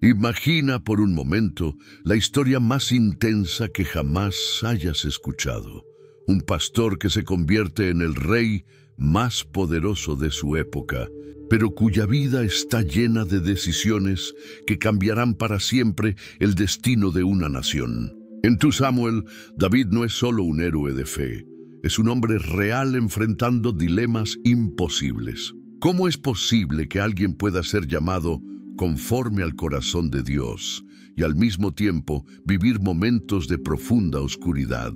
Imagina por un momento la historia más intensa que jamás hayas escuchado. Un pastor que se convierte en el rey más poderoso de su época, pero cuya vida está llena de decisiones que cambiarán para siempre el destino de una nación. En 2 Samuel, David no es solo un héroe de fe, es un hombre real enfrentando dilemas imposibles. ¿Cómo es posible que alguien pueda ser llamado conforme al corazón de Dios y al mismo tiempo vivir momentos de profunda oscuridad?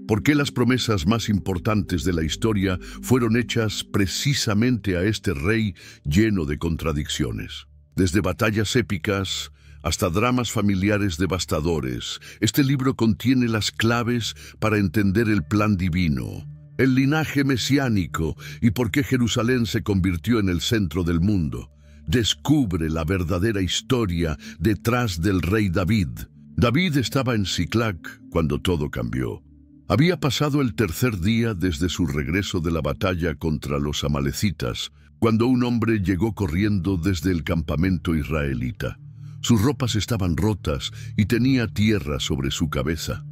¿Por qué las promesas más importantes de la historia fueron hechas precisamente a este rey lleno de contradicciones? Desde batallas épicas hasta dramas familiares devastadores, este libro contiene las claves para entender el plan divino, el linaje mesiánico y por qué Jerusalén se convirtió en el centro del mundo. Descubre la verdadera historia detrás del rey David. David estaba en Siclag cuando todo cambió. Había pasado el 3er día desde su regreso de la batalla contra los amalecitas, cuando un hombre llegó corriendo desde el campamento israelita. Sus ropas estaban rotas y tenía tierra sobre su cabeza.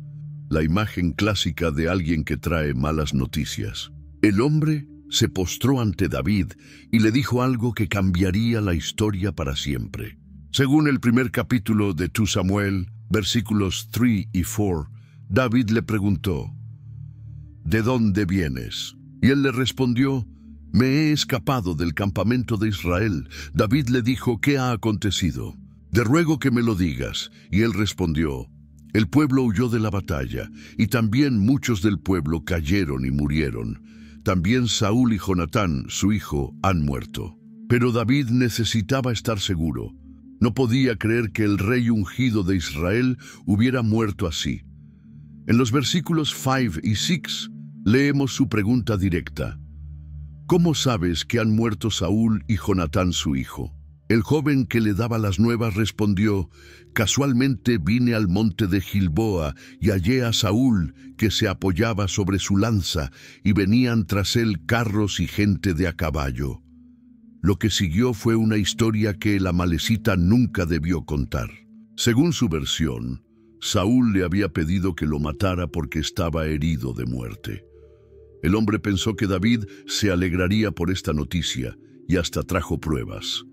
La imagen clásica de alguien que trae malas noticias. El hombre se postró ante David y le dijo algo que cambiaría la historia para siempre. Según el primer capítulo de 2 Samuel, versículos 3 y 4, David le preguntó: ¿De dónde vienes? Y él le respondió: me he escapado del campamento de Israel. David le dijo: ¿qué ha acontecido? Te ruego que me lo digas. Y él respondió: el pueblo huyó de la batalla, y también muchos del pueblo cayeron y murieron. También Saúl y Jonatán, su hijo, han muerto. Pero David necesitaba estar seguro. No podía creer que el rey ungido de Israel hubiera muerto así. En los versículos 5 y 6 leemos su pregunta directa: ¿cómo sabes que han muerto Saúl y Jonatán su hijo? El joven que le daba las nuevas respondió: casualmente vine al monte de Gilboa y hallé a Saúl que se apoyaba sobre su lanza y venían tras él carros y gente de a caballo. Lo que siguió fue una historia que el amalecita nunca debió contar. Según su versión, Saúl le había pedido que lo matara porque estaba herido de muerte. El hombre pensó que David se alegraría por esta noticia y hasta trajo pruebas: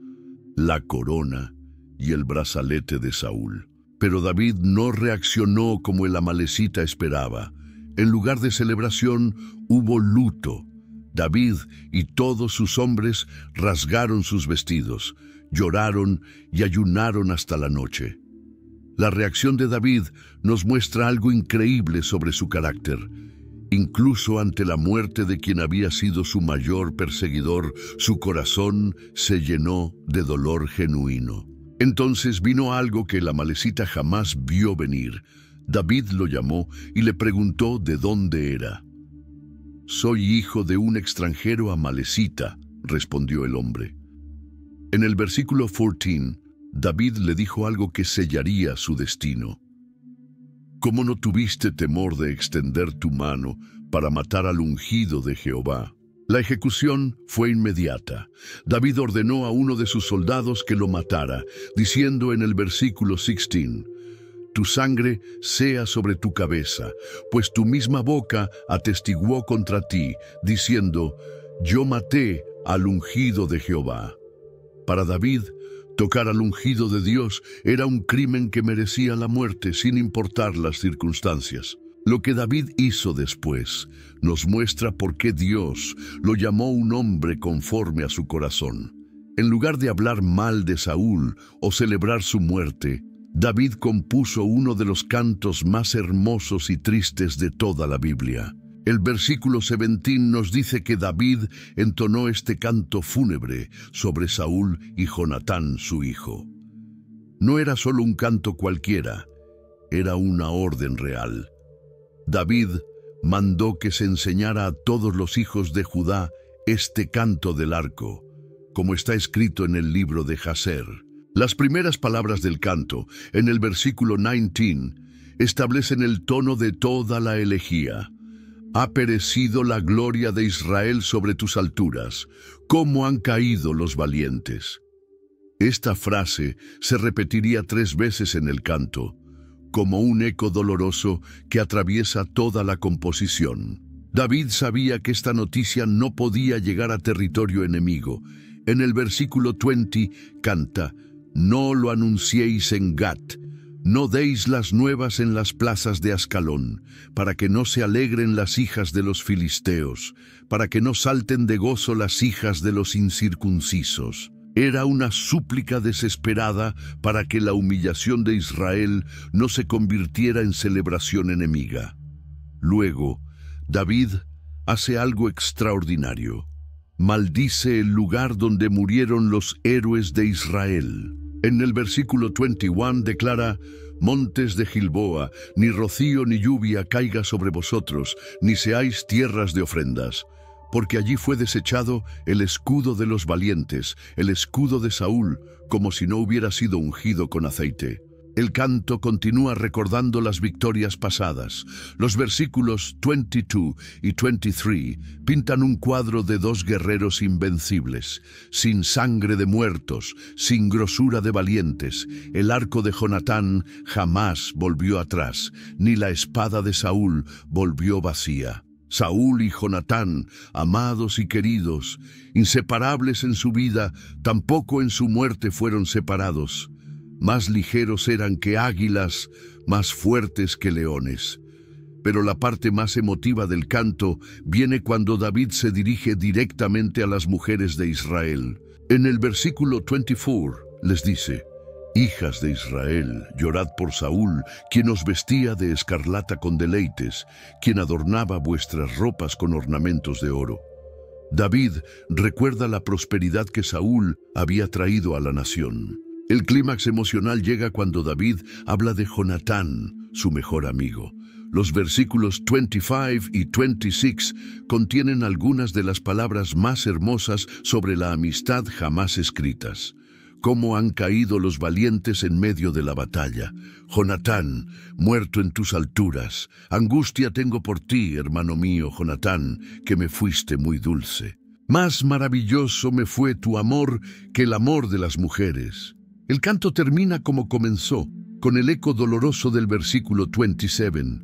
la corona y el brazalete de Saúl. Pero David no reaccionó como el amalecita esperaba. En lugar de celebración, hubo luto. David y todos sus hombres rasgaron sus vestidos, lloraron y ayunaron hasta la noche. La reacción de David nos muestra algo increíble sobre su carácter. Incluso ante la muerte de quien había sido su mayor perseguidor, su corazón se llenó de dolor genuino. Entonces vino algo que el amalecita jamás vio venir. David lo llamó y le preguntó de dónde era. «Soy hijo de un extranjero amalecita», respondió el hombre. En el versículo 14, David le dijo algo que sellaría su destino. «¿Cómo no tuviste temor de extender tu mano para matar al ungido de Jehová?» La ejecución fue inmediata. David ordenó a uno de sus soldados que lo matara, diciendo en el versículo 16: «Tu sangre sea sobre tu cabeza, pues tu misma boca atestiguó contra ti, diciendo: yo maté al ungido de Jehová». Para David, tocar al ungido de Dios era un crimen que merecía la muerte sin importar las circunstancias. Lo que David hizo después nos muestra por qué Dios lo llamó un hombre conforme a su corazón. En lugar de hablar mal de Saúl o celebrar su muerte, David compuso uno de los cantos más hermosos y tristes de toda la Biblia. El versículo 17 nos dice que David entonó este canto fúnebre sobre Saúl y Jonatán su hijo. No era solo un canto cualquiera, era una orden real. David mandó que se enseñara a todos los hijos de Judá este canto del arco, como está escrito en el libro de Jaser. Las primeras palabras del canto, en el versículo 19, establecen el tono de toda la elegía. «Ha perecido la gloria de Israel sobre tus alturas, cómo han caído los valientes». Esta frase se repetiría 3 veces en el canto, como un eco doloroso que atraviesa toda la composición. David sabía que esta noticia no podía llegar a territorio enemigo. En el versículo 20 canta: «No lo anunciéis en Gat, no deis las nuevas en las plazas de Ascalón, para que no se alegren las hijas de los filisteos, para que no salten de gozo las hijas de los incircuncisos». Era una súplica desesperada para que la humillación de Israel no se convirtiera en celebración enemiga. Luego, David hace algo extraordinario. Maldice el lugar donde murieron los héroes de Israel. En el versículo 21 declara: «Montes de Gilboa, ni rocío ni lluvia caiga sobre vosotros, ni seáis tierras de ofrendas. Porque allí fue desechado el escudo de los valientes, el escudo de Saúl, como si no hubiera sido ungido con aceite». El canto continúa recordando las victorias pasadas. Los versículos 22 y 23 pintan un cuadro de 2 guerreros invencibles, sin sangre de muertos, sin grosura de valientes. El arco de Jonatán jamás volvió atrás, ni la espada de Saúl volvió vacía. Saúl y Jonatán, amados y queridos, inseparables en su vida, tampoco en su muerte fueron separados. Más ligeros eran que águilas, más fuertes que leones. Pero la parte más emotiva del canto viene cuando David se dirige directamente a las mujeres de Israel. En el versículo 24 les dice: «Hijas de Israel, llorad por Saúl, quien os vestía de escarlata con deleites, quien adornaba vuestras ropas con ornamentos de oro». David recuerda la prosperidad que Saúl había traído a la nación. El clímax emocional llega cuando David habla de Jonatán, su mejor amigo. Los versículos 25 y 26 contienen algunas de las palabras más hermosas sobre la amistad jamás escritas. «Cómo han caído los valientes en medio de la batalla. Jonatán, muerto en tus alturas. Angustia tengo por ti, hermano mío, Jonatán, que me fuiste muy dulce. Más maravilloso me fue tu amor que el amor de las mujeres». El canto termina como comenzó, con el eco doloroso del versículo 27.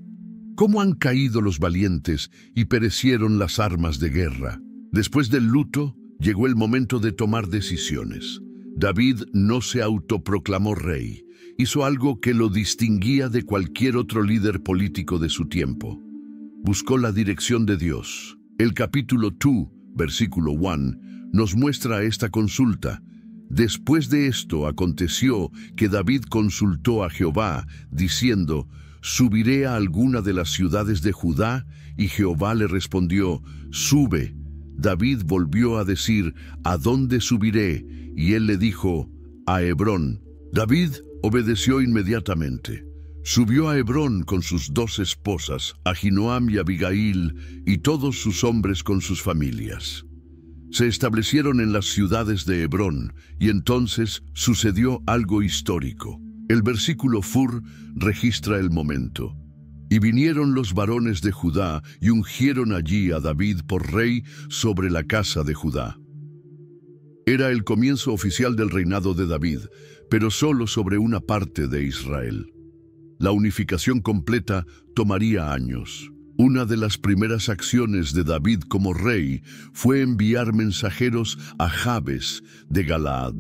«Cómo han caído los valientes y perecieron las armas de guerra». Después del luto, llegó el momento de tomar decisiones. David no se autoproclamó rey. Hizo algo que lo distinguía de cualquier otro líder político de su tiempo. Buscó la dirección de Dios. El capítulo 2, versículo 1, nos muestra esta consulta. «Después de esto aconteció que David consultó a Jehová, diciendo: ¿Subiré a alguna de las ciudades de Judá? Y Jehová le respondió: Sube. David volvió a decir: ¿A dónde subiré? Y él le dijo: a Hebrón. David obedeció inmediatamente. Subió a Hebrón con sus 2 esposas, Ahinoam y Abigail, y todos sus hombres con sus familias. Se establecieron en las ciudades de Hebrón, y entonces sucedió algo histórico. El versículo Fur registra el momento. «Y vinieron los varones de Judá y ungieron allí a David por rey sobre la casa de Judá». Era el comienzo oficial del reinado de David, pero solo sobre una parte de Israel. La unificación completa tomaría años. Una de las primeras acciones de David como rey fue enviar mensajeros a Jabes de Galaad.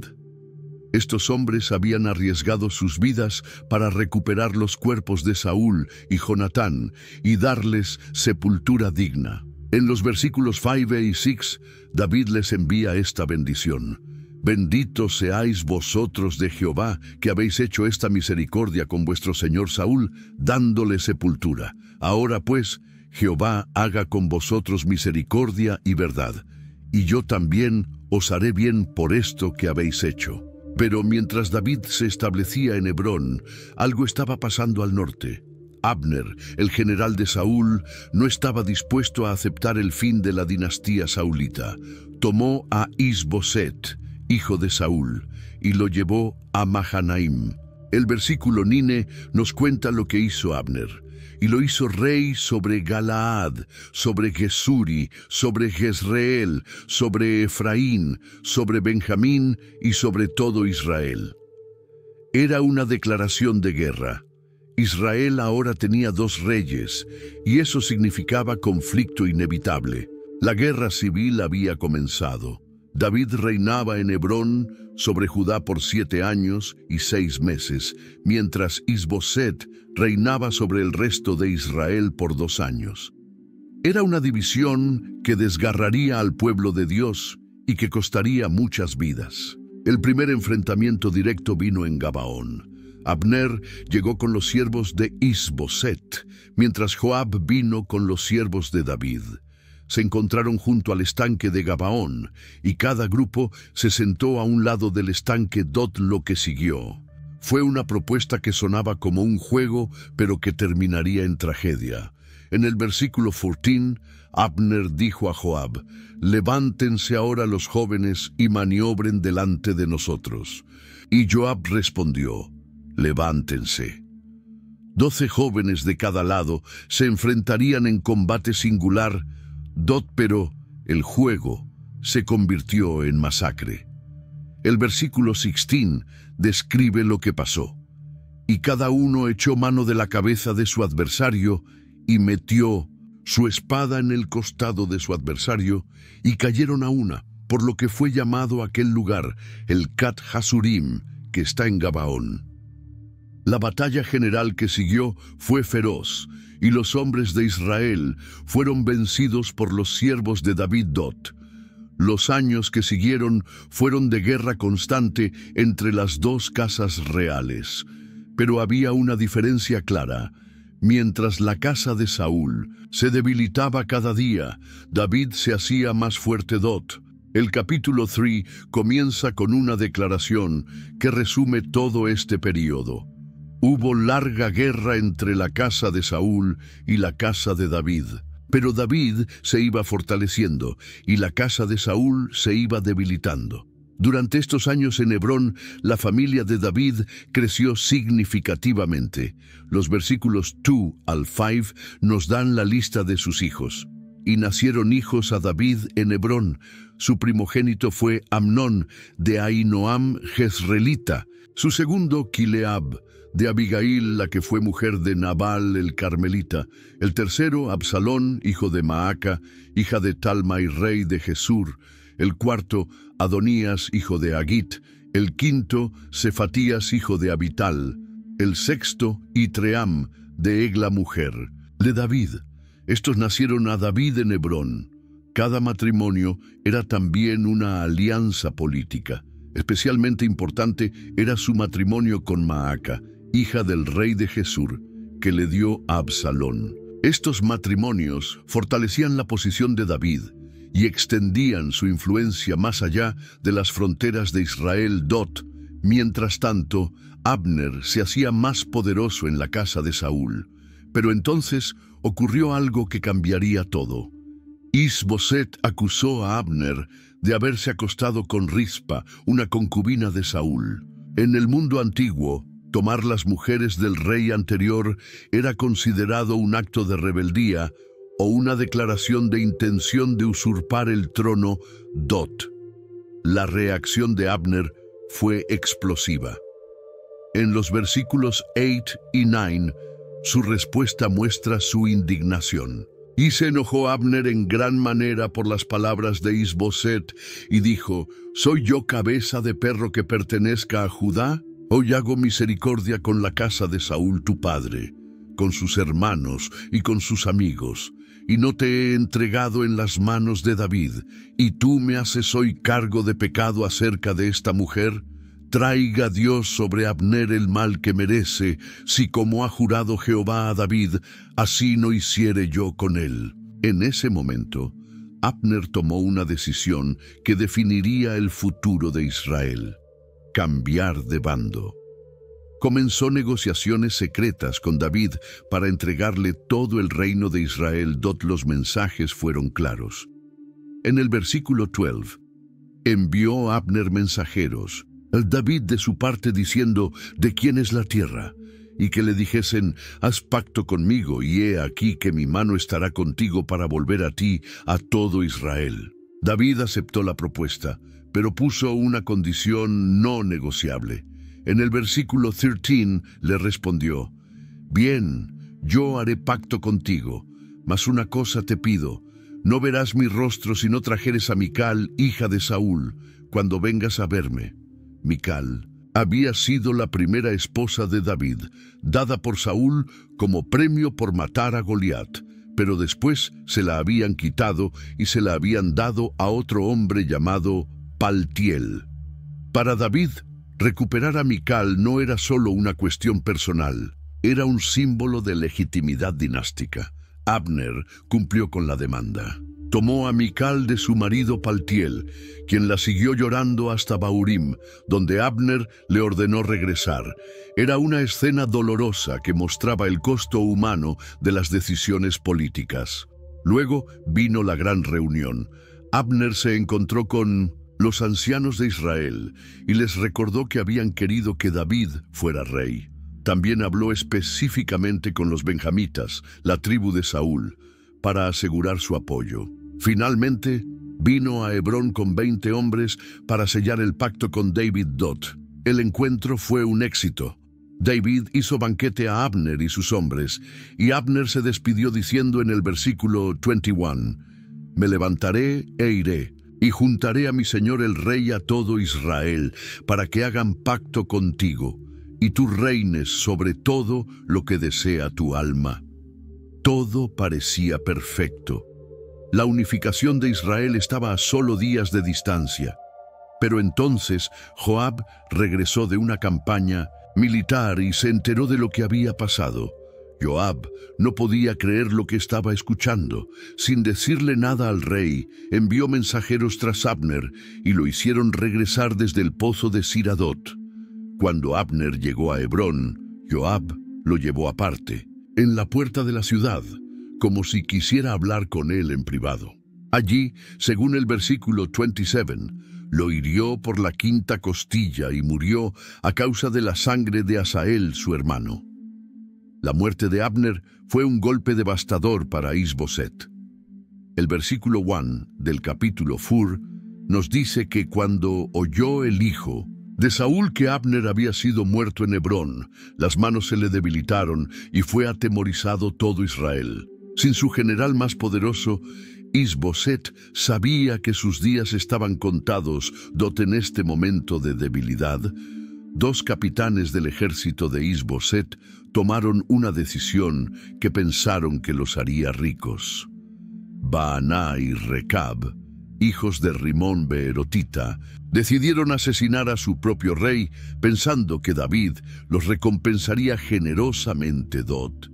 Estos hombres habían arriesgado sus vidas para recuperar los cuerpos de Saúl y Jonatán y darles sepultura digna. En los versículos 5 y 6, David les envía esta bendición: «Benditos seáis vosotros de Jehová, que habéis hecho esta misericordia con vuestro señor Saúl, dándole sepultura. Ahora pues, Jehová haga con vosotros misericordia y verdad, y yo también os haré bien por esto que habéis hecho». Pero mientras David se establecía en Hebrón, algo estaba pasando al norte. Abner, el general de Saúl, no estaba dispuesto a aceptar el fin de la dinastía saulita. Tomó a Isboset, hijo de Saúl, y lo llevó a Mahanaim. El versículo 9 nos cuenta lo que hizo Abner. y lo hizo rey sobre Galaad, sobre Gesuri, sobre Jezreel, sobre Efraín, sobre Benjamín y sobre todo Israel. Era una declaración de guerra. Israel ahora tenía dos reyes, y eso significaba conflicto inevitable. La guerra civil había comenzado. David reinaba en Hebrón sobre Judá por 7 años y 6 meses, mientras Isboset reinaba sobre el resto de Israel por 2 años. Era una división que desgarraría al pueblo de Dios y que costaría muchas vidas. El primer enfrentamiento directo vino en Gabaón. Abner llegó con los siervos de Isboset, mientras Joab vino con los siervos de David. Se encontraron junto al estanque de Gabaón, y cada grupo se sentó a un lado del estanque lo que siguió. Fue una propuesta que sonaba como un juego, pero que terminaría en tragedia. En el versículo 14, Abner dijo a Joab: «Levántense ahora los jóvenes y maniobren delante de nosotros». Y Joab respondió: «Levántense». 12 jóvenes de cada lado se enfrentarían en combate singular, pero el juego se convirtió en masacre. El versículo 16 describe lo que pasó. Y cada uno echó mano de la cabeza de su adversario y metió su espada en el costado de su adversario, y cayeron a una, por lo que fue llamado aquel lugar el Cat Hasurim, que está en Gabaón. La batalla general que siguió fue feroz, y los hombres de Israel fueron vencidos por los siervos de David. Los años que siguieron fueron de guerra constante entre las dos casas reales. Pero había una diferencia clara. Mientras la casa de Saúl se debilitaba cada día, David se hacía más fuerte. El capítulo 3 comienza con una declaración que resume todo este periodo. Hubo larga guerra entre la casa de Saúl y la casa de David, pero David se iba fortaleciendo y la casa de Saúl se iba debilitando. Durante estos años en Hebrón, la familia de David creció significativamente. Los versículos 2 al 5 nos dan la lista de sus hijos. Y nacieron hijos a David en Hebrón. Su primogénito fue Amnón, de Ahinoam Jezreelita. Su segundo, Kileab, de Abigail, la que fue mujer de Nabal el Carmelita. El tercero, Absalón, hijo de Maaca, hija de Talmai, rey de Gesur. El cuarto, Adonías, hijo de Agit. El quinto, Cefatías, hijo de Abital. El sexto, Itream, de Egla, mujer de David. Estos nacieron a David en Hebrón. Cada matrimonio era también una alianza política. Especialmente importante era su matrimonio con Maaca, hija del rey de Gesur, que le dio a Absalón. Estos matrimonios fortalecían la posición de David y extendían su influencia más allá de las fronteras de Israel. Mientras tanto, Abner se hacía más poderoso en la casa de Saúl. Pero entonces ocurrió algo que cambiaría todo. Isboset acusó a Abner de haberse acostado con Rispa, una concubina de Saúl. En el mundo antiguo, tomar las mujeres del rey anterior era considerado un acto de rebeldía o una declaración de intención de usurpar el trono. La reacción de Abner fue explosiva. En los versículos 8 y 9, su respuesta muestra su indignación. Y se enojó Abner en gran manera por las palabras de Isboset y dijo: ¿Soy yo cabeza de perro que pertenezca a Judá? Hoy hago misericordia con la casa de Saúl tu padre, con sus hermanos y con sus amigos, y no te he entregado en las manos de David, y tú me haces hoy cargo de pecado acerca de esta mujer. Traiga Dios sobre Abner el mal que merece, si como ha jurado Jehová a David, así no hiciere yo con él. En ese momento, Abner tomó una decisión que definiría el futuro de Israel: cambiar de bando. Comenzó negociaciones secretas con David para entregarle todo el reino de Israel. Los mensajes fueron claros. En el versículo 12, envió Abner mensajeros, David de su parte diciendo: ¿de quién es la tierra? y que le dijesen: haz pacto conmigo, y he aquí que mi mano estará contigo para volver a ti a todo Israel. David aceptó la propuesta, pero puso una condición no negociable. En el versículo 13 le respondió: bien, yo haré pacto contigo, mas una cosa te pido: no verás mi rostro si no trajeres a Mical, hija de Saúl, cuando vengas a verme. Mical había sido la primera esposa de David, dada por Saúl como premio por matar a Goliat, pero después se la habían quitado y se la habían dado a otro hombre llamado Paltiel. Para David, recuperar a Mical no era solo una cuestión personal, era un símbolo de legitimidad dinástica. Abner cumplió con la demanda. Tomó a Mical de su marido Paltiel, quien la siguió llorando hasta Bahurim, donde Abner le ordenó regresar. Era una escena dolorosa que mostraba el costo humano de las decisiones políticas. Luego vino la gran reunión. Abner se encontró con los ancianos de Israel y les recordó que habían querido que David fuera rey. También habló específicamente con los benjamitas, la tribu de Saúl, para asegurar su apoyo. Finalmente, vino a Hebrón con 20 hombres para sellar el pacto con David Dot. El encuentro fue un éxito. David hizo banquete a Abner y sus hombres, y Abner se despidió diciendo en el versículo 21: me levantaré e iré, y juntaré a mi señor el rey a todo Israel, para que hagan pacto contigo, y tú reines sobre todo lo que desea tu alma. Todo parecía perfecto. La unificación de Israel estaba a solo días de distancia. Pero entonces Joab regresó de una campaña militar y se enteró de lo que había pasado. Joab no podía creer lo que estaba escuchando. Sin decirle nada al rey, envió mensajeros tras Abner y lo hicieron regresar desde el pozo de Siradot. Cuando Abner llegó a Hebrón, Joab lo llevó aparte, en la puerta de la ciudad, como si quisiera hablar con él en privado. Allí, según el versículo 27, lo hirió por la quinta costilla y murió a causa de la sangre de Asael, su hermano. La muerte de Abner fue un golpe devastador para Is-Boset. El versículo 1 del capítulo 4 nos dice que cuando oyó el hijo de Saúl que Abner había sido muerto en Hebrón, las manos se le debilitaron y fue atemorizado todo Israel. Sin su general más poderoso, Is-Boset sabía que sus días estaban contados, dot en este momento de debilidad. Dos capitanes del ejército de Is-Boset tomaron una decisión que pensaron que los haría ricos. Baaná y Recab, hijos de Rimón Beerotita, decidieron asesinar a su propio rey, pensando que David los recompensaría generosamente dot.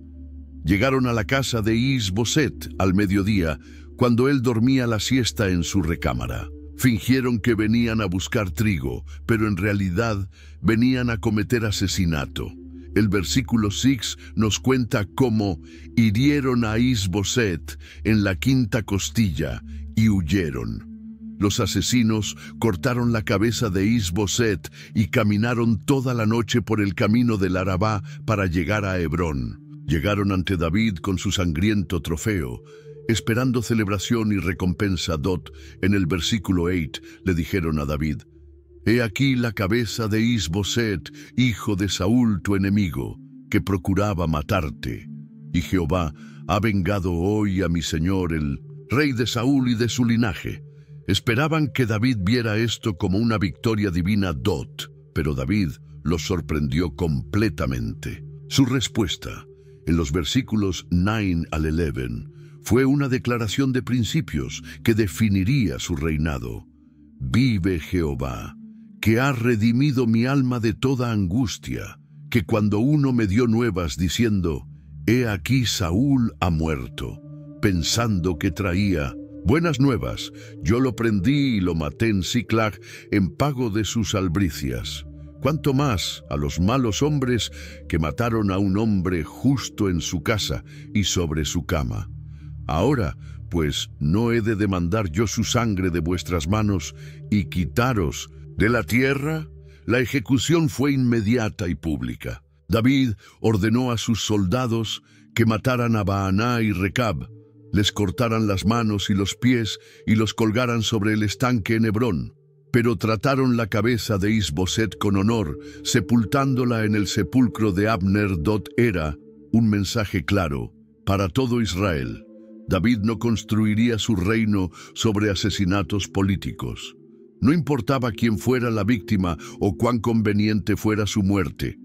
Llegaron a la casa de Is-Boset al mediodía, cuando él dormía la siesta en su recámara. Fingieron que venían a buscar trigo, pero en realidad venían a cometer asesinato. El versículo 6 nos cuenta cómo hirieron a Is-Boset en la quinta costilla y huyeron. Los asesinos cortaron la cabeza de Is-Boset y caminaron toda la noche por el camino del Arabá para llegar a Hebrón. Llegaron ante David con su sangriento trofeo. Esperando celebración y recompensa dot, en el versículo 8 le dijeron a David: he aquí la cabeza de Is-Boset, hijo de Saúl tu enemigo, que procuraba matarte. Y Jehová ha vengado hoy a mi señor el rey de Saúl y de su linaje. Esperaban que David viera esto como una victoria divina dot, pero David los sorprendió completamente. Su respuesta, en los versículos 9 al 11, fue una declaración de principios que definiría su reinado. Vive Jehová, que ha redimido mi alma de toda angustia, que cuando uno me dio nuevas diciendo: he aquí Saúl ha muerto, pensando que traía buenas nuevas, yo lo prendí y lo maté en Siclag en pago de sus albricias. Cuanto más a los malos hombres que mataron a un hombre justo en su casa y sobre su cama. Ahora, pues, no he de demandar yo su sangre de vuestras manos y quitaros de la tierra. La ejecución fue inmediata y pública. David ordenó a sus soldados que mataran a Baaná y Recab, les cortaran las manos y los pies y los colgaran sobre el estanque en Hebrón. Pero trataron la cabeza de Is-Boset con honor, sepultándola en el sepulcro de Abner. Era un mensaje claro para todo Israel. David no construiría su reino sobre asesinatos políticos. No importaba quién fuera la víctima o cuán conveniente fuera su muerte.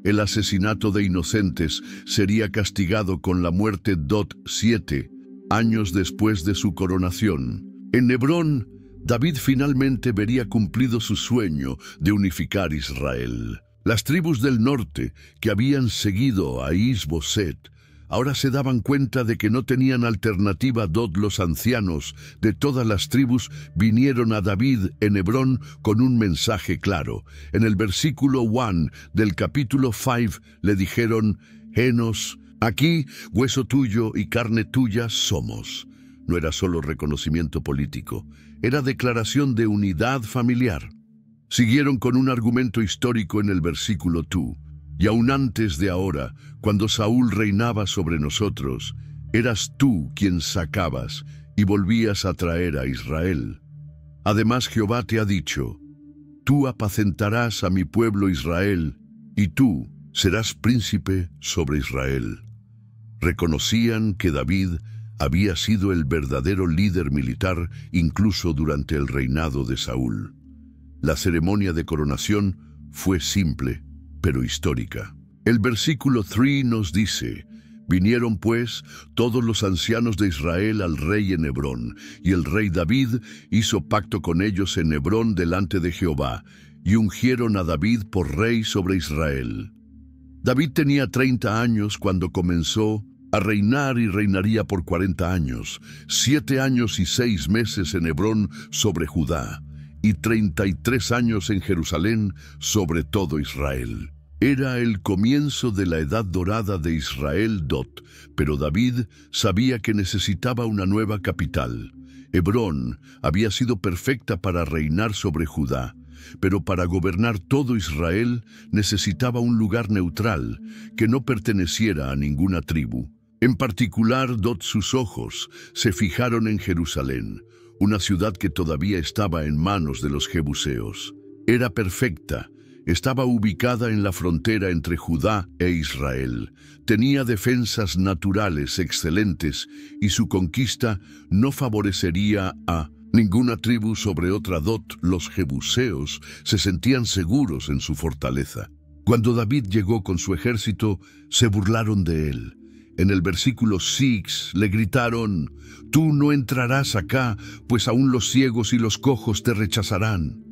El asesinato de inocentes sería castigado con la muerte. 7 años después de su coronación. En Hebrón, David finalmente vería cumplido su sueño de unificar Israel. Las tribus del norte, que habían seguido a Is-Boset, ahora se daban cuenta de que no tenían alternativa. Los ancianos de todas las tribus vinieron a David en Hebrón con un mensaje claro. En el versículo 1 del capítulo 5 le dijeron: «Henos, aquí hueso tuyo y carne tuya somos». No era solo reconocimiento político, era declaración de unidad familiar. Siguieron con un argumento histórico en el versículo 2. «Y aún antes de ahora, cuando Saúl reinaba sobre nosotros, eras tú quien sacabas y volvías a traer a Israel. Además Jehová te ha dicho: tú apacentarás a mi pueblo Israel, y tú serás príncipe sobre Israel». Reconocían que David había sido el verdadero líder militar incluso durante el reinado de Saúl. La ceremonia de coronación fue simple, pero histórica. El versículo 3 nos dice: «Vinieron pues todos los ancianos de Israel al rey en Hebrón, y el rey David hizo pacto con ellos en Hebrón delante de Jehová, y ungieron a David por rey sobre Israel». David tenía 30 años cuando comenzó a reinar y reinaría por 40 años, 7 años y 6 meses en Hebrón sobre Judá, y 33 años en Jerusalén sobre todo Israel. Era el comienzo de la edad dorada de Israel. Pero David sabía que necesitaba una nueva capital. Hebrón había sido perfecta para reinar sobre Judá, pero para gobernar todo Israel necesitaba un lugar neutral que no perteneciera a ninguna tribu. En particular, sus ojos se fijaron en Jerusalén, una ciudad que todavía estaba en manos de los jebuseos. Era perfecta, estaba ubicada en la frontera entre Judá e Israel, tenía defensas naturales excelentes y su conquista no favorecería a ninguna tribu sobre otra. Los jebuseos se sentían seguros en su fortaleza. Cuando David llegó con su ejército, se burlaron de él. En el versículo 6 le gritaron: «Tú no entrarás acá, pues aún los ciegos y los cojos te rechazarán».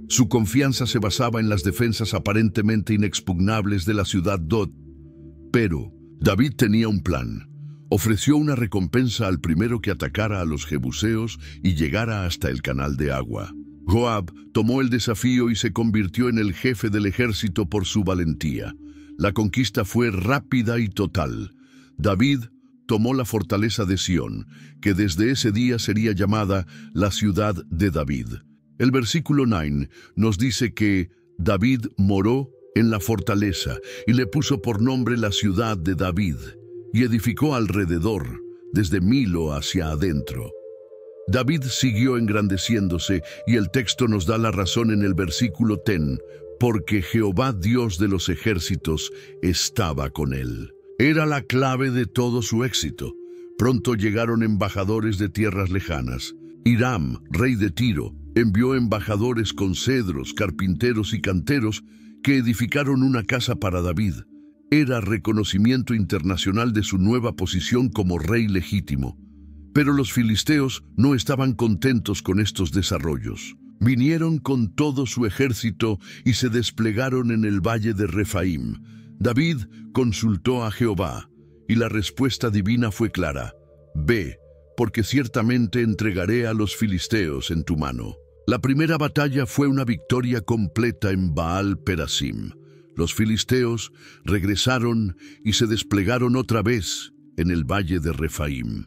Su confianza se basaba en las defensas aparentemente inexpugnables de la ciudad. Pero David tenía un plan. Ofreció una recompensa al primero que atacara a los jebuseos y llegara hasta el canal de agua. Joab tomó el desafío y se convirtió en el jefe del ejército por su valentía. La conquista fue rápida y total. David tomó la fortaleza de Sión, que desde ese día sería llamada la ciudad de David. El versículo 9 nos dice que David moró en la fortaleza y le puso por nombre la ciudad de David, y edificó alrededor, desde Milo hacia adentro. David siguió engrandeciéndose, y el texto nos da la razón en el versículo 10, porque Jehová Dios de los ejércitos estaba con él. Era la clave de todo su éxito. Pronto llegaron embajadores de tierras lejanas. Hiram, rey de Tiro, envió embajadores con cedros, carpinteros y canteros que edificaron una casa para David. Era reconocimiento internacional de su nueva posición como rey legítimo. Pero los filisteos no estaban contentos con estos desarrollos. Vinieron con todo su ejército y se desplegaron en el valle de Refaim. David consultó a Jehová, y la respuesta divina fue clara: «Ve, porque ciertamente entregaré a los filisteos en tu mano». La primera batalla fue una victoria completa en Baal Perasim. Los filisteos regresaron y se desplegaron otra vez en el valle de Refaim.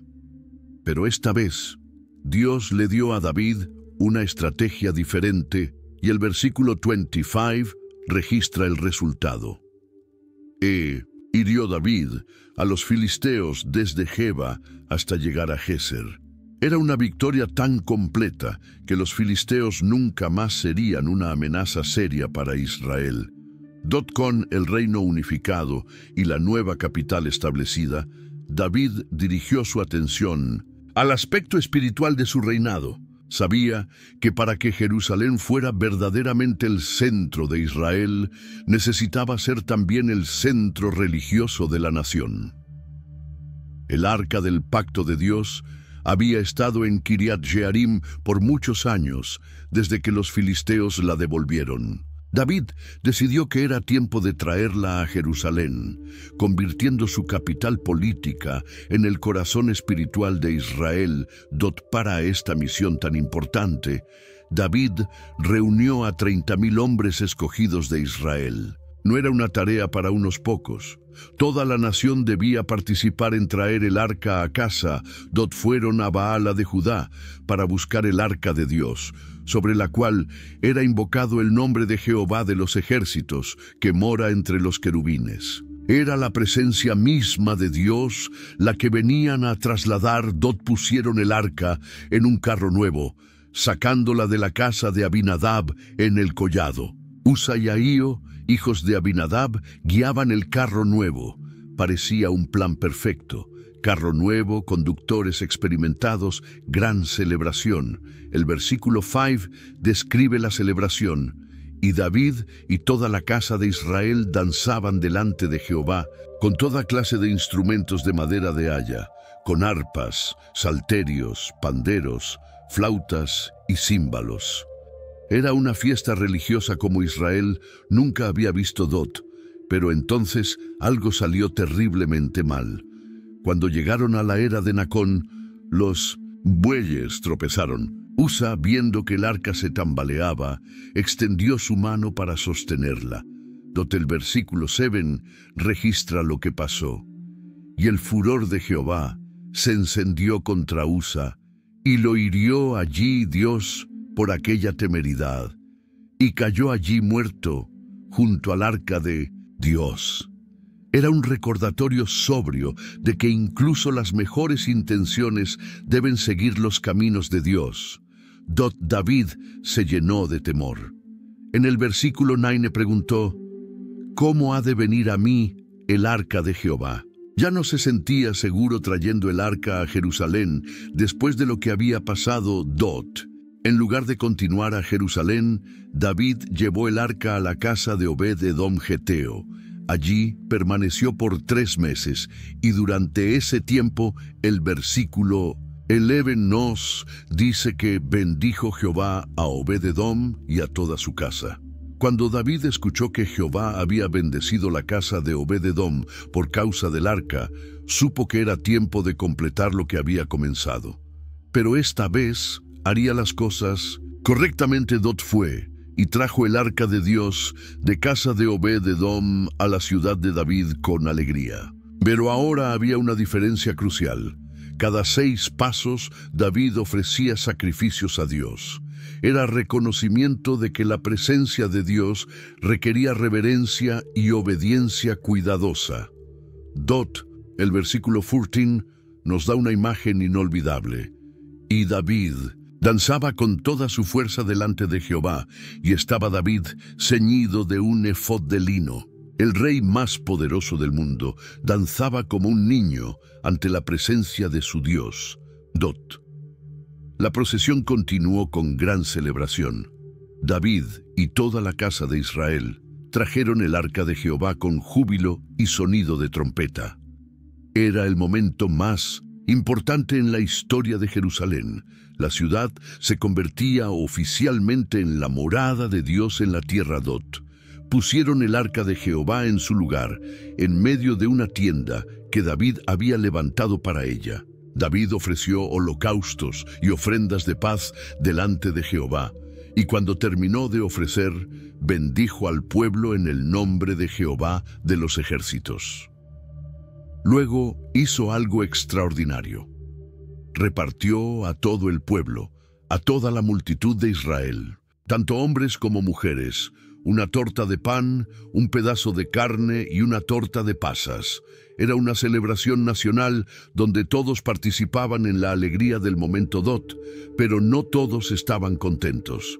Pero esta vez, Dios le dio a David una estrategia diferente, y el versículo 25 registra el resultado. Hirió David a los filisteos desde Geba hasta llegar a Géser. Era una victoria tan completa que los filisteos nunca más serían una amenaza seria para Israel. Con el reino unificado y la nueva capital establecida, David dirigió su atención al aspecto espiritual de su reinado. Sabía que para que Jerusalén fuera verdaderamente el centro de Israel, necesitaba ser también el centro religioso de la nación. El arca del pacto de Dios había estado en Kiriat Jearim por muchos años, desde que los filisteos la devolvieron. David decidió que era tiempo de traerla a Jerusalén, convirtiendo su capital política en el corazón espiritual de Israel. Para esta misión tan importante, David reunió a 30,000 hombres escogidos de Israel. No era una tarea para unos pocos. Toda la nación debía participar en traer el arca a casa. Fueron a Baala de Judá para buscar el arca de Dios, sobre la cual era invocado el nombre de Jehová de los ejércitos, que mora entre los querubines. Era la presencia misma de Dios la que venían a trasladar. Pusieron el arca en un carro nuevo, sacándola de la casa de Abinadab en el collado. Usa y Ahío, hijos de Abinadab, guiaban el carro nuevo. Parecía un plan perfecto. Carro nuevo, conductores experimentados, gran celebración. El versículo 5 describe la celebración. Y David y toda la casa de Israel danzaban delante de Jehová con toda clase de instrumentos de madera de haya, con arpas, salterios, panderos, flautas y címbalos. Era una fiesta religiosa como Israel nunca había visto. Pero entonces algo salió terriblemente mal. Cuando llegaron a la era de Nacón, los bueyes tropezaron. Usa, viendo que el arca se tambaleaba, extendió su mano para sostenerla. El versículo 7 registra lo que pasó. Y el furor de Jehová se encendió contra Usa, y lo hirió allí Dios por aquella temeridad, y cayó allí muerto junto al arca de Dios. Era un recordatorio sobrio de que incluso las mejores intenciones deben seguir los caminos de Dios. David se llenó de temor. En el versículo 9 preguntó: ¿cómo ha de venir a mí el arca de Jehová? Ya no se sentía seguro trayendo el arca a Jerusalén después de lo que había pasado. En lugar de continuar a Jerusalén, David llevó el arca a la casa de Obed-Edom Geteo. Allí permaneció por 3 meses, y durante ese tiempo el versículo 11 nos dice que bendijo Jehová a Obed-Edom y a toda su casa. Cuando David escuchó que Jehová había bendecido la casa de Obed-Edom por causa del arca, supo que era tiempo de completar lo que había comenzado. Pero esta vez haría las cosas correctamente. Fue y trajo el arca de Dios de casa de Obed-Edom a la ciudad de David con alegría. Pero ahora había una diferencia crucial. Cada 6 pasos David ofrecía sacrificios a Dios. Era reconocimiento de que la presencia de Dios requería reverencia y obediencia cuidadosa. El versículo 14 nos da una imagen inolvidable. Y David danzaba con toda su fuerza delante de Jehová, y estaba David ceñido de un efod de lino. El rey más poderoso del mundo danzaba como un niño ante la presencia de su Dios. La procesión continuó con gran celebración. David y toda la casa de Israel trajeron el arca de Jehová con júbilo y sonido de trompeta. Era el momento más importante en la historia de Jerusalén. La ciudad se convertía oficialmente en la morada de Dios en la tierra. Pusieron el arca de Jehová en su lugar, en medio de una tienda que David había levantado para ella. David ofreció holocaustos y ofrendas de paz delante de Jehová, y cuando terminó de ofrecer, bendijo al pueblo en el nombre de Jehová de los ejércitos. Luego hizo algo extraordinario. Repartió a todo el pueblo, a toda la multitud de Israel, tanto hombres como mujeres, una torta de pan, un pedazo de carne y una torta de pasas. Era una celebración nacional donde todos participaban en la alegría del momento Dot, pero no todos estaban contentos.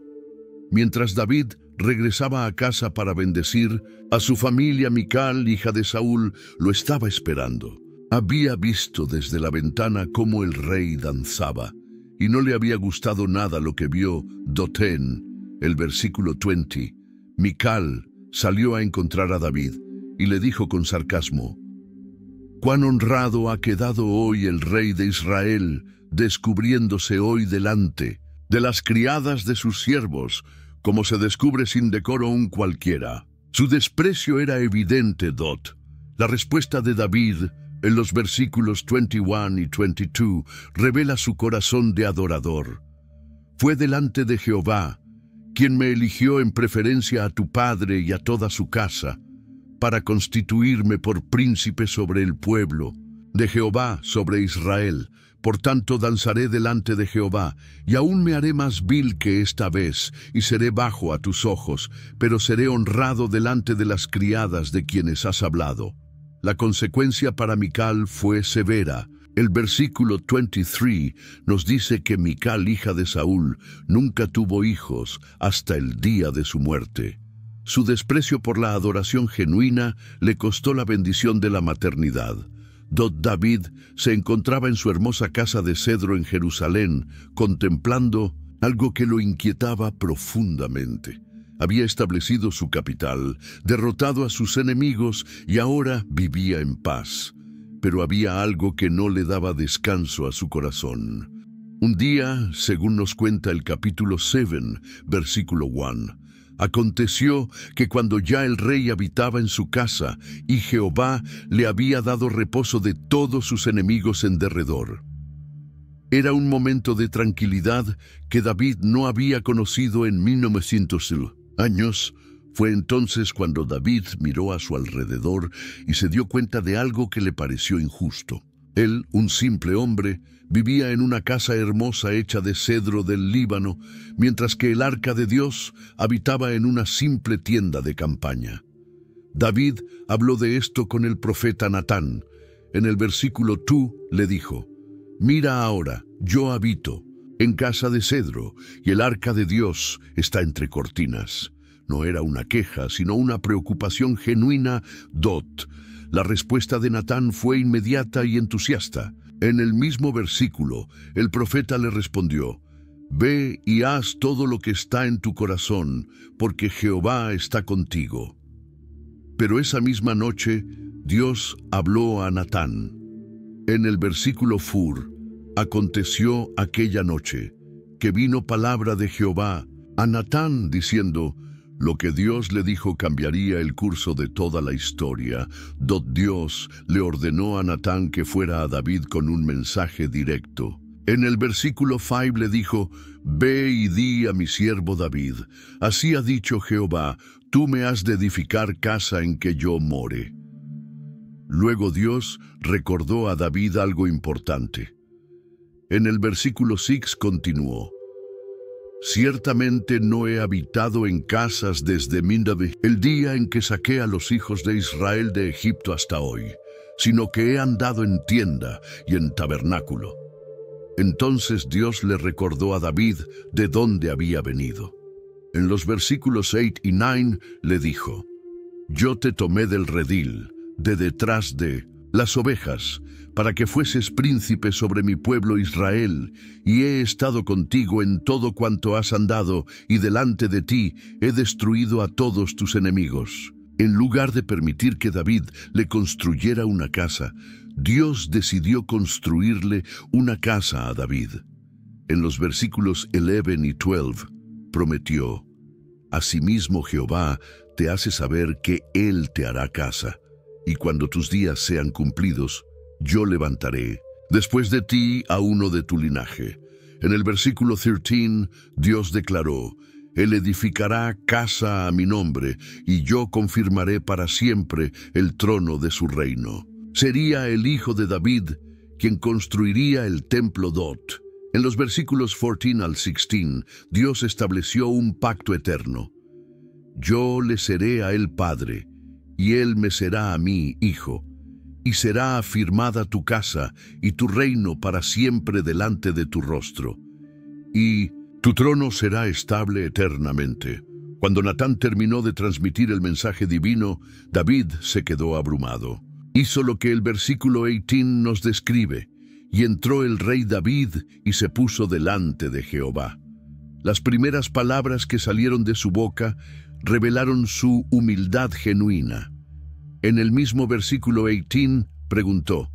Mientras David regresaba a casa para bendecir, a su familia Mical, hija de Saúl, lo estaba esperando. Había visto desde la ventana cómo el rey danzaba, y no le había gustado nada lo que vio. Dotén, el versículo 20. Mical salió a encontrar a David y le dijo con sarcasmo: «Cuán honrado ha quedado hoy el rey de Israel, descubriéndose hoy delante de las criadas de sus siervos, como se descubre sin decoro un cualquiera». Su desprecio era evidente, Dot. La respuesta de David en los versículos 21 y 22 revela su corazón de adorador. «Fue delante de Jehová, quien me eligió en preferencia a tu padre y a toda su casa, para constituirme por príncipe sobre el pueblo, de Jehová sobre Israel. Por tanto danzaré delante de Jehová, y aún me haré más vil que esta vez, y seré bajo a tus ojos, pero seré honrado delante de las criadas de quienes has hablado». La consecuencia para Mical fue severa. El versículo 23 nos dice que Mical, hija de Saúl, nunca tuvo hijos hasta el día de su muerte. Su desprecio por la adoración genuina le costó la bendición de la maternidad. David se encontraba en su hermosa casa de cedro en Jerusalén, contemplando algo que lo inquietaba profundamente. Había establecido su capital, derrotado a sus enemigos y ahora vivía en paz. Pero había algo que no le daba descanso a su corazón. Un día, según nos cuenta el capítulo 7, versículo 1, aconteció que cuando ya el rey habitaba en su casa y Jehová le había dado reposo de todos sus enemigos en derredor. Era un momento de tranquilidad que David no había conocido en 1900 años. Fue entonces cuando David miró a su alrededor y se dio cuenta de algo que le pareció injusto. Él, un simple hombre, vivía en una casa hermosa hecha de cedro del Líbano, mientras que el arca de Dios habitaba en una simple tienda de campaña. David habló de esto con el profeta Natán. En el versículo 2 le dijo: «Mira ahora, yo habito en casa de cedro, y el arca de Dios está entre cortinas». No era una queja, sino una preocupación genuina. La respuesta de Natán fue inmediata y entusiasta. En el mismo versículo, el profeta le respondió: «Ve y haz todo lo que está en tu corazón, porque Jehová está contigo». Pero esa misma noche, Dios habló a Natán. En el versículo 4, aconteció aquella noche que vino palabra de Jehová a Natán diciendo: lo que Dios le dijo cambiaría el curso de toda la historia. Dios le ordenó a Natán que fuera a David con un mensaje directo. En el versículo 5 le dijo: «Ve y di a mi siervo David, así ha dicho Jehová, tú me has de edificar casa en que yo more». Luego Dios recordó a David algo importante. En el versículo 6 continuó: «Ciertamente no he habitado en casas desde el día en que saqué a los hijos de Israel de Egipto hasta hoy, sino que he andado en tienda y en tabernáculo». Entonces Dios le recordó a David de dónde había venido. En los versículos 8 y 9 le dijo: «Yo te tomé del redil, de detrás de las ovejas, para que fueses príncipe sobre mi pueblo Israel, y he estado contigo en todo cuanto has andado, y delante de ti he destruido a todos tus enemigos». En lugar de permitir que David le construyera una casa, Dios decidió construirle una casa a David. En los versículos 11 y 12 prometió: «Asimismo Jehová te hace saber que Él te hará casa, y cuando tus días sean cumplidos, yo levantaré después de ti a uno de tu linaje». En el versículo 13, Dios declaró: «Él edificará casa a mi nombre, y yo confirmaré para siempre el trono de su reino». Sería el hijo de David quien construiría el templo Dot. En los versículos 14 al 16, Dios estableció un pacto eterno. Yo le seré a él padre, y él me será a mí hijo. Y será afirmada tu casa y tu reino para siempre delante de tu rostro. Y tu trono será estable eternamente. Cuando Natán terminó de transmitir el mensaje divino, David se quedó abrumado. Hizo lo que el versículo 18 nos describe. Y entró el rey David y se puso delante de Jehová. Las primeras palabras que salieron de su boca revelaron su humildad genuina. En el mismo versículo 18 preguntó: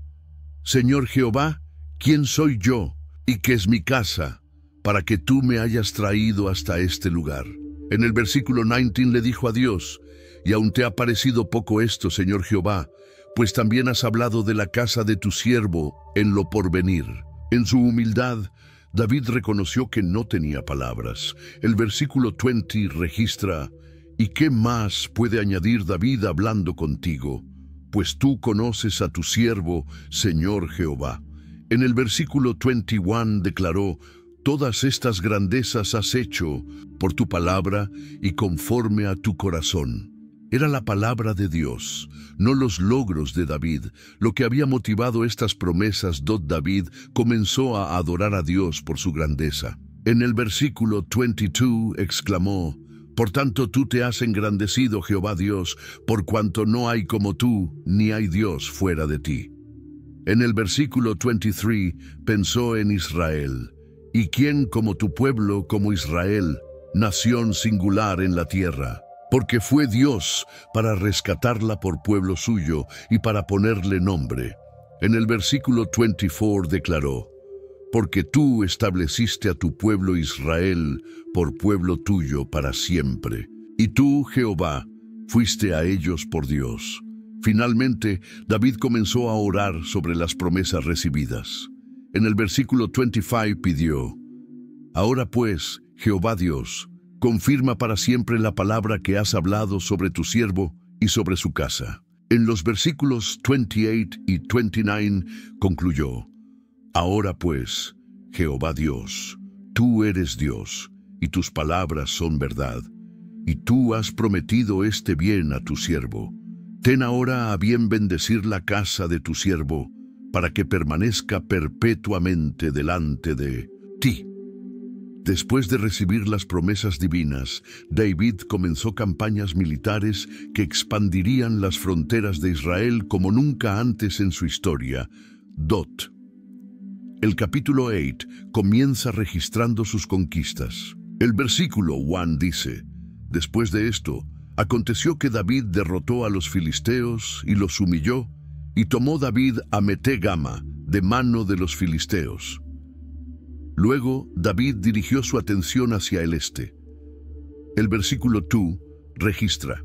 Señor Jehová, ¿quién soy yo y qué es mi casa para que tú me hayas traído hasta este lugar? En el versículo 19 le dijo a Dios: Y aún te ha parecido poco esto, Señor Jehová, pues también has hablado de la casa de tu siervo en lo porvenir. En su humildad, David reconoció que no tenía palabras. El versículo 20 registra: ¿Y qué más puede añadir David hablando contigo? Pues tú conoces a tu siervo, Señor Jehová. En el versículo 21 declaró: Todas estas grandezas has hecho por tu palabra y conforme a tu corazón. Era la palabra de Dios, no los logros de David, lo que había motivado estas promesas. David comenzó a adorar a Dios por su grandeza. En el versículo 22 exclamó: Por tanto tú te has engrandecido, Jehová Dios, por cuanto no hay como tú, ni hay Dios fuera de ti. En el versículo 23 pensó en Israel: ¿Y quién como tu pueblo, como Israel, nación singular en la tierra? Porque fue Dios para rescatarla por pueblo suyo y para ponerle nombre. En el versículo 24 declaró: Porque tú estableciste a tu pueblo Israel por pueblo tuyo para siempre. Y tú, Jehová, fuiste a ellos por Dios. Finalmente, David comenzó a orar sobre las promesas recibidas. En el versículo 25 pidió: Ahora pues, Jehová Dios, confirma para siempre la palabra que has hablado sobre tu siervo y sobre su casa. En los versículos 28 y 29 concluyó: Ahora pues, Jehová Dios, tú eres Dios, y tus palabras son verdad, y tú has prometido este bien a tu siervo. Ten ahora a bien bendecir la casa de tu siervo, para que permanezca perpetuamente delante de ti. Después de recibir las promesas divinas, David comenzó campañas militares que expandirían las fronteras de Israel como nunca antes en su historia. El capítulo 8 comienza registrando sus conquistas. El versículo 1 dice: Después de esto, aconteció que David derrotó a los filisteos y los humilló, y tomó David a Meté-Gama de mano de los filisteos. Luego David dirigió su atención hacia el este. El versículo 2 registra: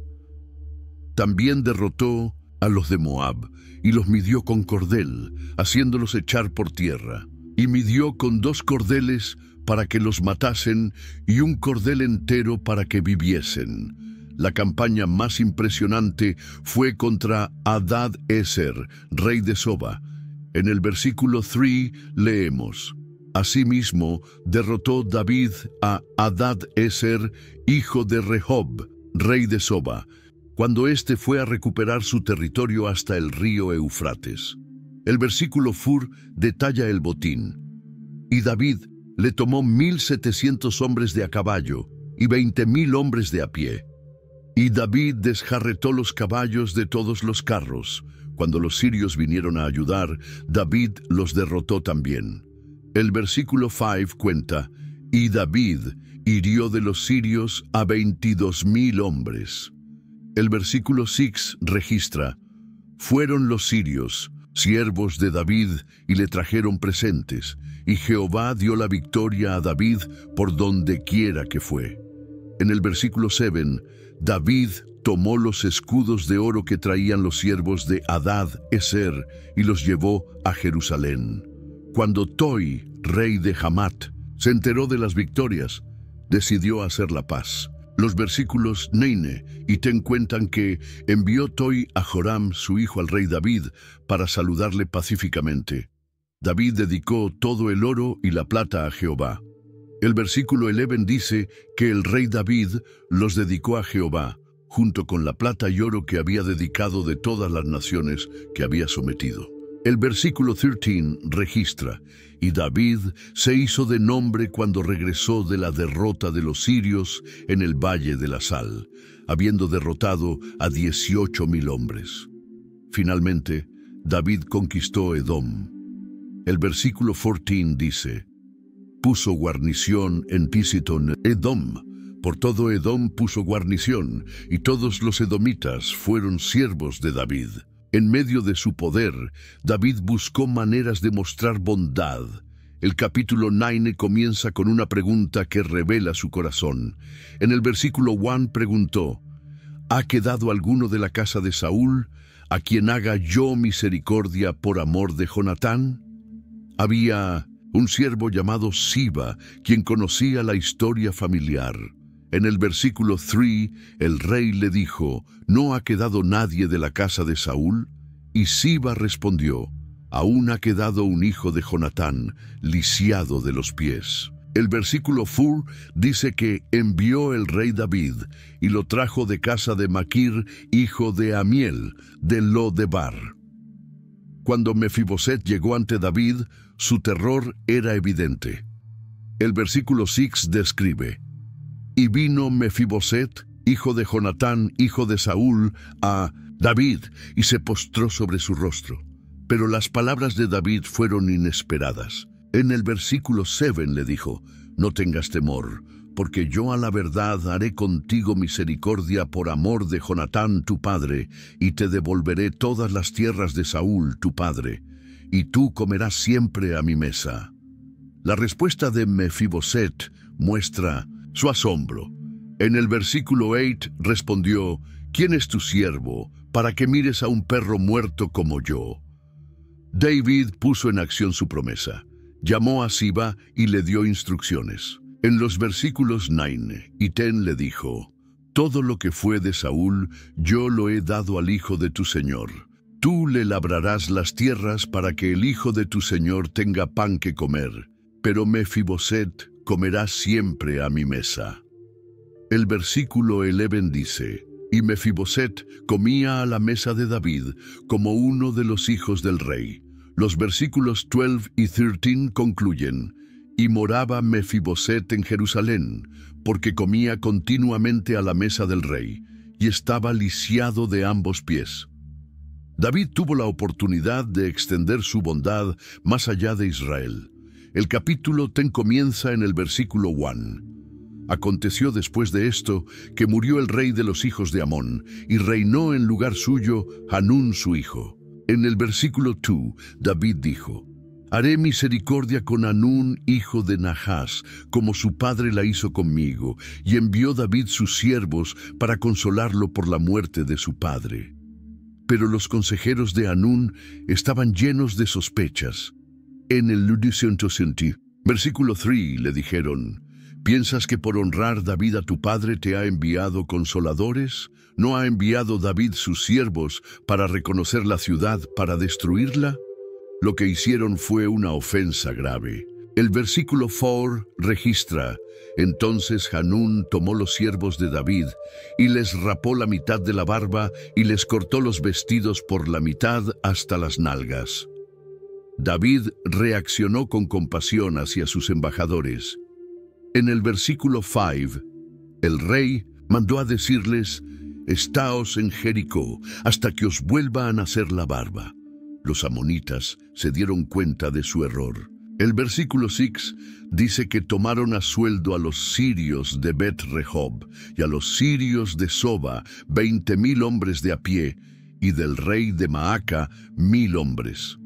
También derrotó a los de Moab, y los midió con cordel, haciéndolos echar por tierra. Y midió con 2 cordeles para que los matasen, y 1 cordel entero para que viviesen. La campaña más impresionante fue contra Hadad-Ezer, rey de Soba. En el versículo 3 leemos: Asimismo, derrotó David a Hadad-Ezer, hijo de Rehob, rey de Soba, cuando éste fue a recuperar su territorio hasta el río Eufrates. El versículo 4 detalla el botín. Y David le tomó 1,700 hombres de a caballo y 20,000 hombres de a pie. Y David desjarretó los caballos de todos los carros. Cuando los sirios vinieron a ayudar, David los derrotó también. El versículo 5 cuenta: Y David hirió de los sirios a 22,000 hombres. El versículo 6 registra: Fueron los sirios, siervos de David, y le trajeron presentes, y Jehová dio la victoria a David por donde quiera que fue. En el versículo 7, David tomó los escudos de oro que traían los siervos de Hadad-Ezer y los llevó a Jerusalén. Cuando Toi, rey de Hamat, se enteró de las victorias, decidió hacer la paz. Los versículos 9 y 10 cuentan que envió Toi a Joram, su hijo, al rey David, para saludarle pacíficamente. David dedicó todo el oro y la plata a Jehová. El versículo 11 dice que el rey David los dedicó a Jehová, junto con la plata y oro que había dedicado de todas las naciones que había sometido. El versículo 13 registra: y David se hizo de nombre cuando regresó de la derrota de los sirios en el Valle de la Sal, habiendo derrotado a 18,000 hombres. Finalmente, David conquistó Edom. El versículo 14 dice: puso guarnición en Pisiton, Edom. Por todo Edom puso guarnición, y todos los edomitas fueron siervos de David. En medio de su poder, David buscó maneras de mostrar bondad. El capítulo 9 comienza con una pregunta que revela su corazón. En el versículo 1 preguntó: ¿ha quedado alguno de la casa de Saúl, a quien haga yo misericordia por amor de Jonatán? Había un siervo llamado Siba, quien conocía la historia familiar. En el versículo 3, el rey le dijo: ¿no ha quedado nadie de la casa de Saúl? Y Siba respondió: aún ha quedado un hijo de Jonatán, lisiado de los pies. El versículo 4 dice que envió el rey David y lo trajo de casa de Maquir, hijo de Amiel, de Lo-debar. Cuando Mefiboset llegó ante David, su terror era evidente. El versículo 6 describe: y vino Mefiboset, hijo de Jonatán, hijo de Saúl, a David, y se postró sobre su rostro. Pero las palabras de David fueron inesperadas. En el versículo 7 le dijo: no tengas temor, porque yo a la verdad haré contigo misericordia por amor de Jonatán tu padre, y te devolveré todas las tierras de Saúl tu padre, y tú comerás siempre a mi mesa. La respuesta de Mefiboset muestra su asombro. En el versículo 8 respondió: ¿quién es tu siervo, para que mires a un perro muerto como yo? David puso en acción su promesa. Llamó a Siba y le dio instrucciones. En los versículos 9 y 10 le dijo: todo lo que fue de Saúl yo lo he dado al hijo de tu señor. Tú le labrarás las tierras para que el hijo de tu señor tenga pan que comer, pero Mefiboset comerá siempre a mi mesa. El versículo 11 dice: y Mefiboset comía a la mesa de David como uno de los hijos del rey. Los versículos 12 y 13 concluyen: y moraba Mefiboset en Jerusalén, porque comía continuamente a la mesa del rey, y estaba lisiado de ambos pies. David tuvo la oportunidad de extender su bondad más allá de Israel. El capítulo 10 comienza en el versículo 1. Aconteció después de esto que murió el rey de los hijos de Amón, y reinó en lugar suyo Hanún su hijo. En el versículo 2, David dijo: haré misericordia con Hanún, hijo de Nahás, como su padre la hizo conmigo, y envió David sus siervos para consolarlo por la muerte de su padre. Pero los consejeros de Hanún estaban llenos de sospechas. En el versículo 3 le dijeron: ¿piensas que por honrar David a tu padre te ha enviado consoladores? ¿No ha enviado David sus siervos para reconocer la ciudad, para destruirla? Lo que hicieron fue una ofensa grave. El versículo 4 registra: entonces Hanún tomó los siervos de David y les rapó la mitad de la barba y les cortó los vestidos por la mitad hasta las nalgas. David reaccionó con compasión hacia sus embajadores. En el versículo 5, el rey mandó a decirles: estaos en Jericó hasta que os vuelva a nacer la barba. Los amonitas se dieron cuenta de su error. El versículo 6 dice que tomaron a sueldo a los sirios de Bet-Rehob y a los sirios de Soba 20,000 hombres de a pie, y del rey de Maaca 1,000 hombres.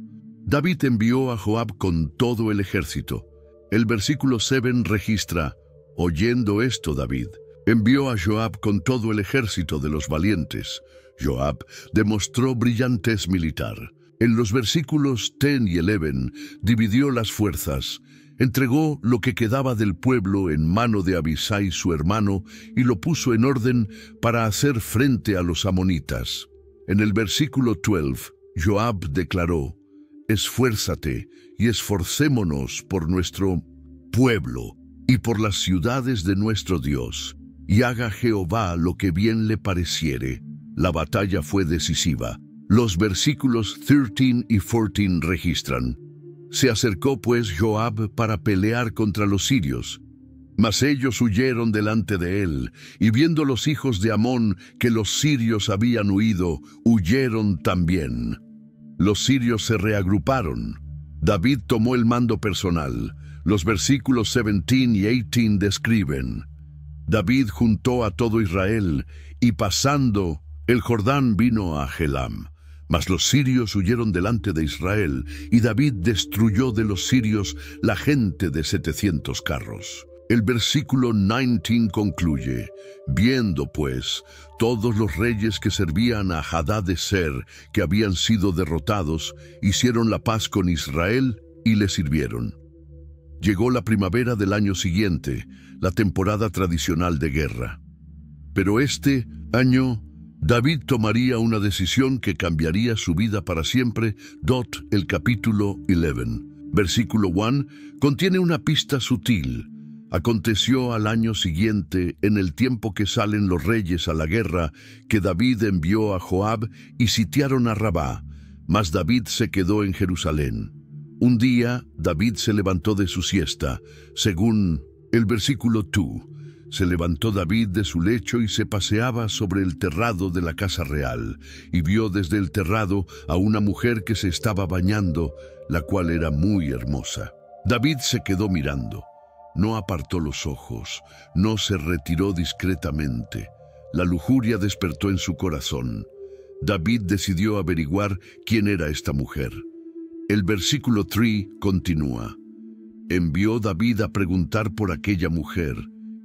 David envió a Joab con todo el ejército. El versículo 7 registra: oyendo esto David envió a Joab con todo el ejército de los valientes. Joab demostró brillantez militar. En los versículos 10 y 11 dividió las fuerzas, entregó lo que quedaba del pueblo en mano de Abisai su hermano y lo puso en orden para hacer frente a los amonitas. En el versículo 12, Joab declaró: esfuérzate y esforcémonos por nuestro pueblo. y por las ciudades de nuestro Dios, y haga Jehová lo que bien le pareciere. La batalla fue decisiva. Los versículos 13 y 14 registran: Se acercó pues Joab para pelear contra los sirios, mas ellos huyeron delante de él, y viendo los hijos de Amón que los sirios habían huido, huyeron también. Los sirios se reagruparon. David tomó el mando personal. Los versículos 17 y 18 describen: David juntó a todo Israel, y pasando el Jordán vino a Helam. Mas los sirios huyeron delante de Israel, y David destruyó de los sirios la gente de 700 carros. El versículo 19 concluye: Viendo pues todos los reyes que servían a Hadad-ezer, que habían sido derrotados, hicieron la paz con Israel y le sirvieron. Llegó la primavera del año siguiente, la temporada tradicional de guerra. Pero este año, David tomaría una decisión que cambiaría su vida para siempre. El capítulo 11, versículo 1, contiene una pista sutil. Aconteció al año siguiente, en el tiempo que salen los reyes a la guerra, que David envió a Joab y sitiaron a Rabá, mas David se quedó en Jerusalén. Un día, David se levantó de su siesta, según el versículo 2. Se levantó David de su lecho y se paseaba sobre el terrado de la casa real, y vio desde el terrado a una mujer que se estaba bañando, la cual era muy hermosa. David se quedó mirando. No apartó los ojos, no se retiró discretamente. La lujuria despertó en su corazón. David decidió averiguar quién era esta mujer. El versículo 3 continúa: Envió David a preguntar por aquella mujer,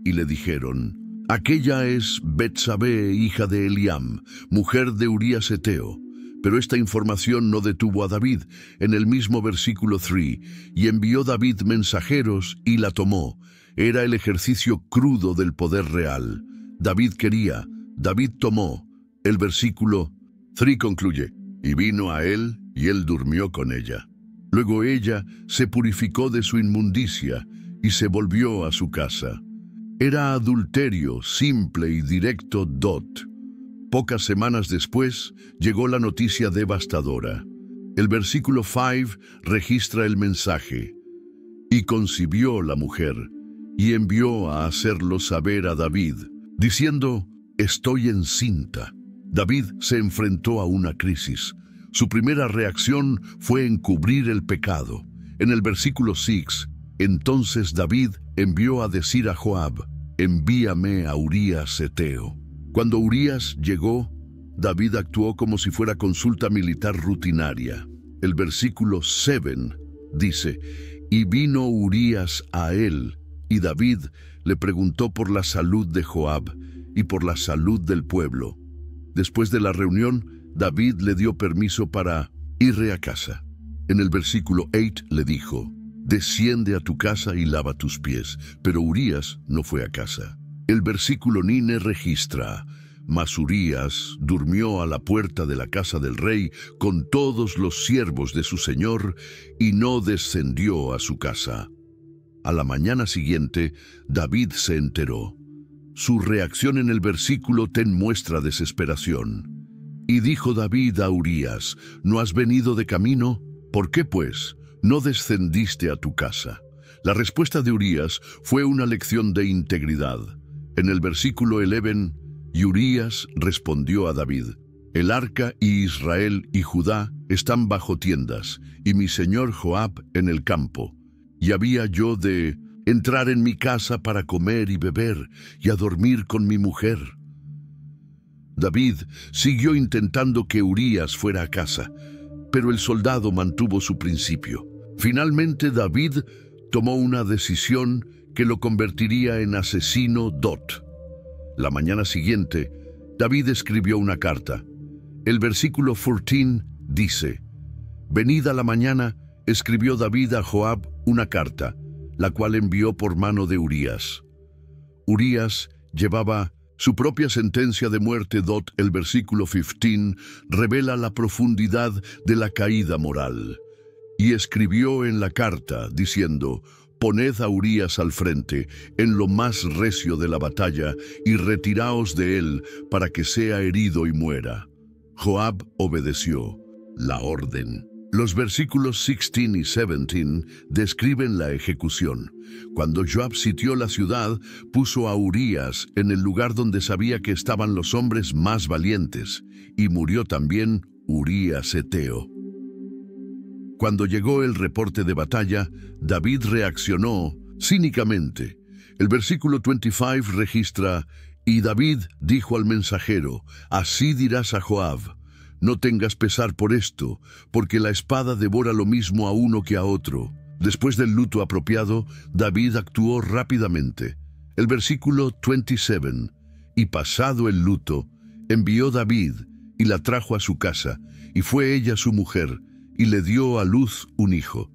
y le dijeron: Aquella es Betsabé, hija de Eliam, mujer de Urías Heteo. Pero esta información no detuvo a David. En el mismo versículo 3, y envió David mensajeros y la tomó. Era el ejercicio crudo del poder real. David quería, David tomó. El versículo 3 concluye: Y vino a él, y él durmió con ella. Luego ella se purificó de su inmundicia, y se volvió a su casa. Era adulterio simple y directo. Pocas semanas después, llegó la noticia devastadora. El versículo 5 registra el mensaje: Y concibió la mujer, y envió a hacerlo saber a David, diciendo: Estoy encinta. David se enfrentó a una crisis. Su primera reacción fue encubrir el pecado. En el versículo 6, entonces David envió a decir a Joab: Envíame a Urías Heteo. Cuando Urías llegó, David actuó como si fuera consulta militar rutinaria. El versículo 7 dice: Y vino Urías a él, y David le preguntó por la salud de Joab y por la salud del pueblo. Después de la reunión, David le dio permiso para ir a casa. En el versículo 8 le dijo: Desciende a tu casa y lava tus pies. Pero Urías no fue a casa. El versículo 9 registra: Mas Urías durmió a la puerta de la casa del rey con todos los siervos de su señor, y no descendió a su casa. A la mañana siguiente, David se enteró. Su reacción en el versículo 10 muestra desesperación. Y dijo David a Urías: ¿No has venido de camino? ¿Por qué, pues, no descendiste a tu casa? La respuesta de Urías fue una lección de integridad. En el versículo 11, Urías respondió a David: El arca y Israel y Judá están bajo tiendas, y mi señor Joab en el campo. Y había yo de entrar en mi casa para comer y beber, y a dormir con mi mujer. David siguió intentando que Urías fuera a casa, pero el soldado mantuvo su principio. Finalmente David tomó una decisión que lo convertiría en asesino. La mañana siguiente, David escribió una carta. El versículo 14 dice: Venida la mañana, escribió David a Joab una carta, la cual envió por mano de Urías. Urías llevaba su propia sentencia de muerte. El versículo 15 revela la profundidad de la caída moral. Y escribió en la carta, diciendo: Poned a Urías al frente, en lo más recio de la batalla, y retiraos de él, para que sea herido y muera. Joab obedeció la orden. Los versículos 16 y 17 describen la ejecución. Cuando Joab sitió la ciudad, puso a Urías en el lugar donde sabía que estaban los hombres más valientes, y murió también Urías heteo. Cuando llegó el reporte de batalla, David reaccionó cínicamente. El versículo 25 registra: y David dijo al mensajero: así dirás a Joab, no tengas pesar por esto, porque la espada devora lo mismo a uno que a otro. Después del luto apropiado, David actuó rápidamente. El versículo 27, y pasado el luto, envió David y la trajo a su casa, y fue ella su mujer, y le dio a luz un hijo.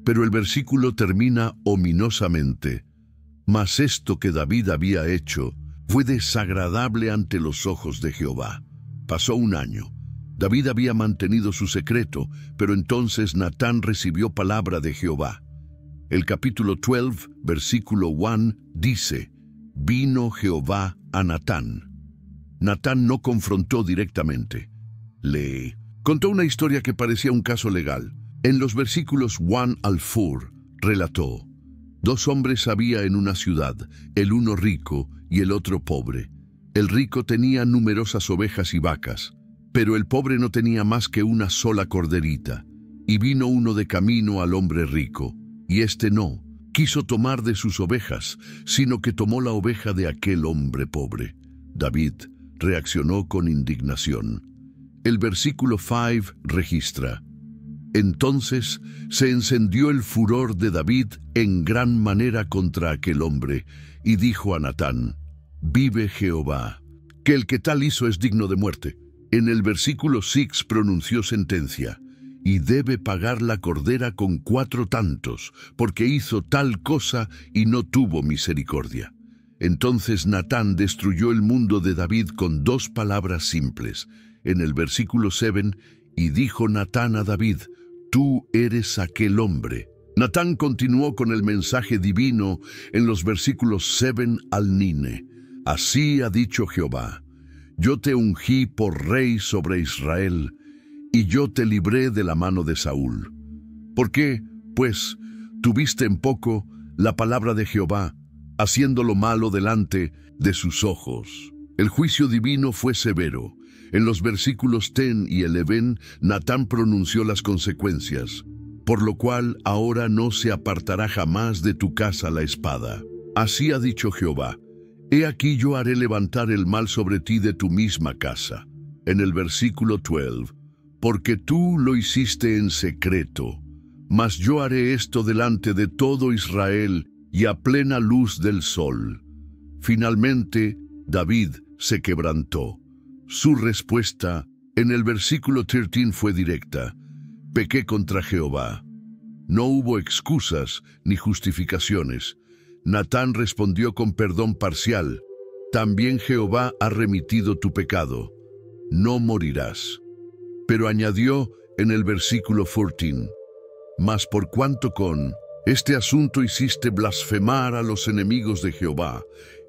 Pero el versículo termina ominosamente: mas esto que David había hecho fue desagradable ante los ojos de Jehová. Pasó un año. David había mantenido su secreto, pero entonces Natán recibió palabra de Jehová. El capítulo 12, versículo 1, dice: vino Jehová a Natán. Natán no confrontó directamente. Le contó una historia que parecía un caso legal. En los versículos 1 al 4, relató: dos hombres había en una ciudad, el uno rico y el otro pobre. El rico tenía numerosas ovejas y vacas, pero el pobre no tenía más que una sola corderita. Y vino uno de camino al hombre rico, y éste no quiso tomar de sus ovejas, sino que tomó la oveja de aquel hombre pobre. David reaccionó con indignación. El versículo 5 registra: entonces se encendió el furor de David en gran manera contra aquel hombre, y dijo a Natán: vive Jehová, que el que tal hizo es digno de muerte. En el versículo 6 pronunció sentencia: y debe pagar la cordera con 4 tantos, porque hizo tal cosa y no tuvo misericordia. Entonces Natán destruyó el mundo de David con 2 palabras simples. En el versículo 7, y dijo Natán a David: tú eres aquel hombre. Natán continuó con el mensaje divino en los versículos 7 al 9. Así ha dicho Jehová: yo te ungí por rey sobre Israel, y yo te libré de la mano de Saúl. ¿Por qué, pues, tuviste en poco la palabra de Jehová, haciendo lo malo delante de sus ojos? El juicio divino fue severo. En los versículos 10 y 11, Natán pronunció las consecuencias, por lo cual ahora no se apartará jamás de tu casa la espada. Así ha dicho Jehová: he aquí yo haré levantar el mal sobre ti de tu misma casa. En el versículo 12, porque tú lo hiciste en secreto, mas yo haré esto delante de todo Israel y a plena luz del sol. Finalmente, David se quebrantó. Su respuesta en el versículo 13 fue directa: pequé contra Jehová. No hubo excusas ni justificaciones. Natán respondió con perdón parcial: también Jehová ha remitido tu pecado, no morirás. Pero añadió en el versículo 14: mas por cuanto con este asunto hiciste blasfemar a los enemigos de Jehová,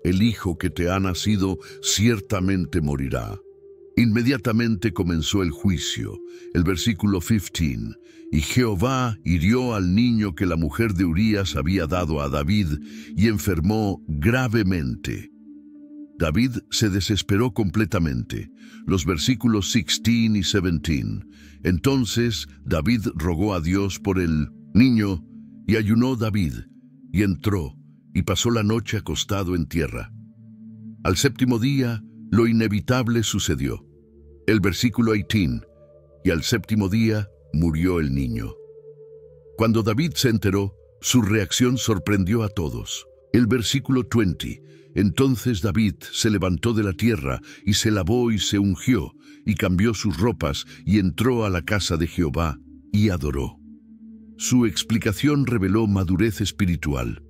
el hijo que te ha nacido ciertamente morirá. Inmediatamente comenzó el juicio. El versículo 15: y Jehová hirió al niño que la mujer de Urías había dado a David, y enfermó gravemente. David se desesperó completamente. Los versículos 16 y 17. Entonces David rogó a Dios por el niño, y ayunó David, y entró, y pasó la noche acostado en tierra. Al 7º día, lo inevitable sucedió. El versículo 18: y al 7º día murió el niño. Cuando David se enteró, su reacción sorprendió a todos. El versículo 20: entonces David se levantó de la tierra, y se lavó y se ungió, y cambió sus ropas, y entró a la casa de Jehová, y adoró. Su explicación reveló madurez espiritual.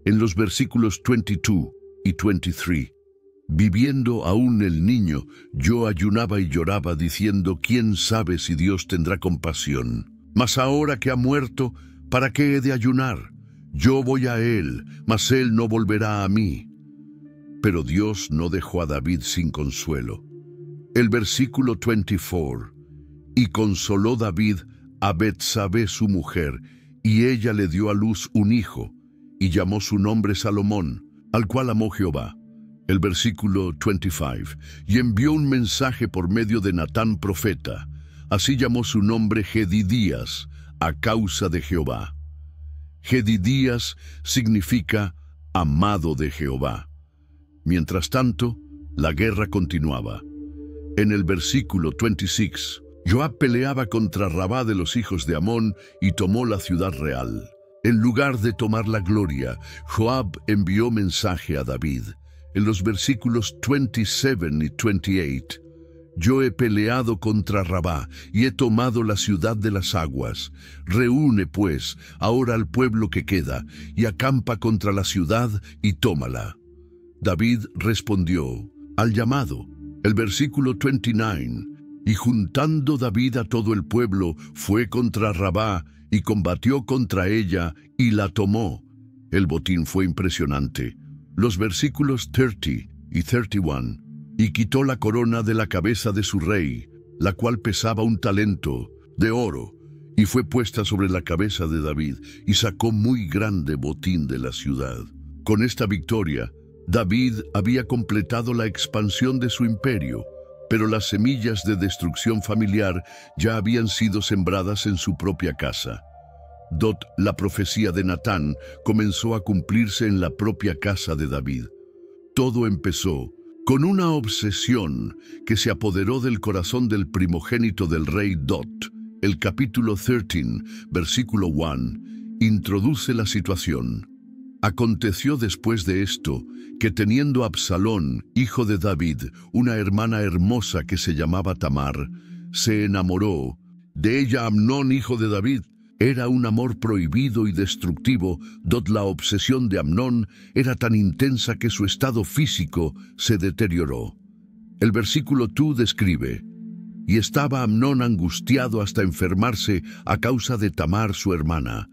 En los versículos 22 y 23, viviendo aún el niño, yo ayunaba y lloraba, diciendo: ¿quién sabe si Dios tendrá compasión? Mas ahora que ha muerto, ¿para qué he de ayunar? Yo voy a él, mas él no volverá a mí. Pero Dios no dejó a David sin consuelo. El versículo 24. Y consoló David a Betsabé su mujer, y ella le dio a luz un hijo, y llamó su nombre Salomón, al cual amó Jehová. El versículo 25. Y envió un mensaje por medio de Natán profeta. Así llamó su nombre Jedidías, a causa de Jehová. Jedidías significa amado de Jehová. Mientras tanto, la guerra continuaba. En el versículo 26, Joab peleaba contra Rabá de los hijos de Amón y tomó la ciudad real. En lugar de tomar la gloria, Joab envió mensaje a David. En los versículos 27 y 28, yo he peleado contra Rabá y he tomado la ciudad de las aguas. Reúne, pues, ahora al pueblo que queda y acampa contra la ciudad y tómala. David respondió al llamado. El versículo 29, y juntando David a todo el pueblo, fue contra Rabá y combatió contra ella y la tomó. El botín fue impresionante. Los versículos 30 y 31. Y quitó la corona de la cabeza de su rey, la cual pesaba 1 talento de oro, y fue puesta sobre la cabeza de David, y sacó muy grande botín de la ciudad. Con esta victoria, David había completado la expansión de su imperio, pero las semillas de destrucción familiar ya habían sido sembradas en su propia casa. La profecía de Natán comenzó a cumplirse en la propia casa de David. Todo empezó con una obsesión que se apoderó del corazón del primogénito del rey Dot. El capítulo 13, versículo 1, introduce la situación. Aconteció después de esto, que teniendo Absalón, hijo de David, una hermana hermosa que se llamaba Tamar, se enamoró de ella Amnón, hijo de David. Era un amor prohibido y destructivo. La obsesión de Amnón era tan intensa que su estado físico se deterioró. El versículo 2 describe: y estaba Amnón angustiado hasta enfermarse a causa de Tamar su hermana,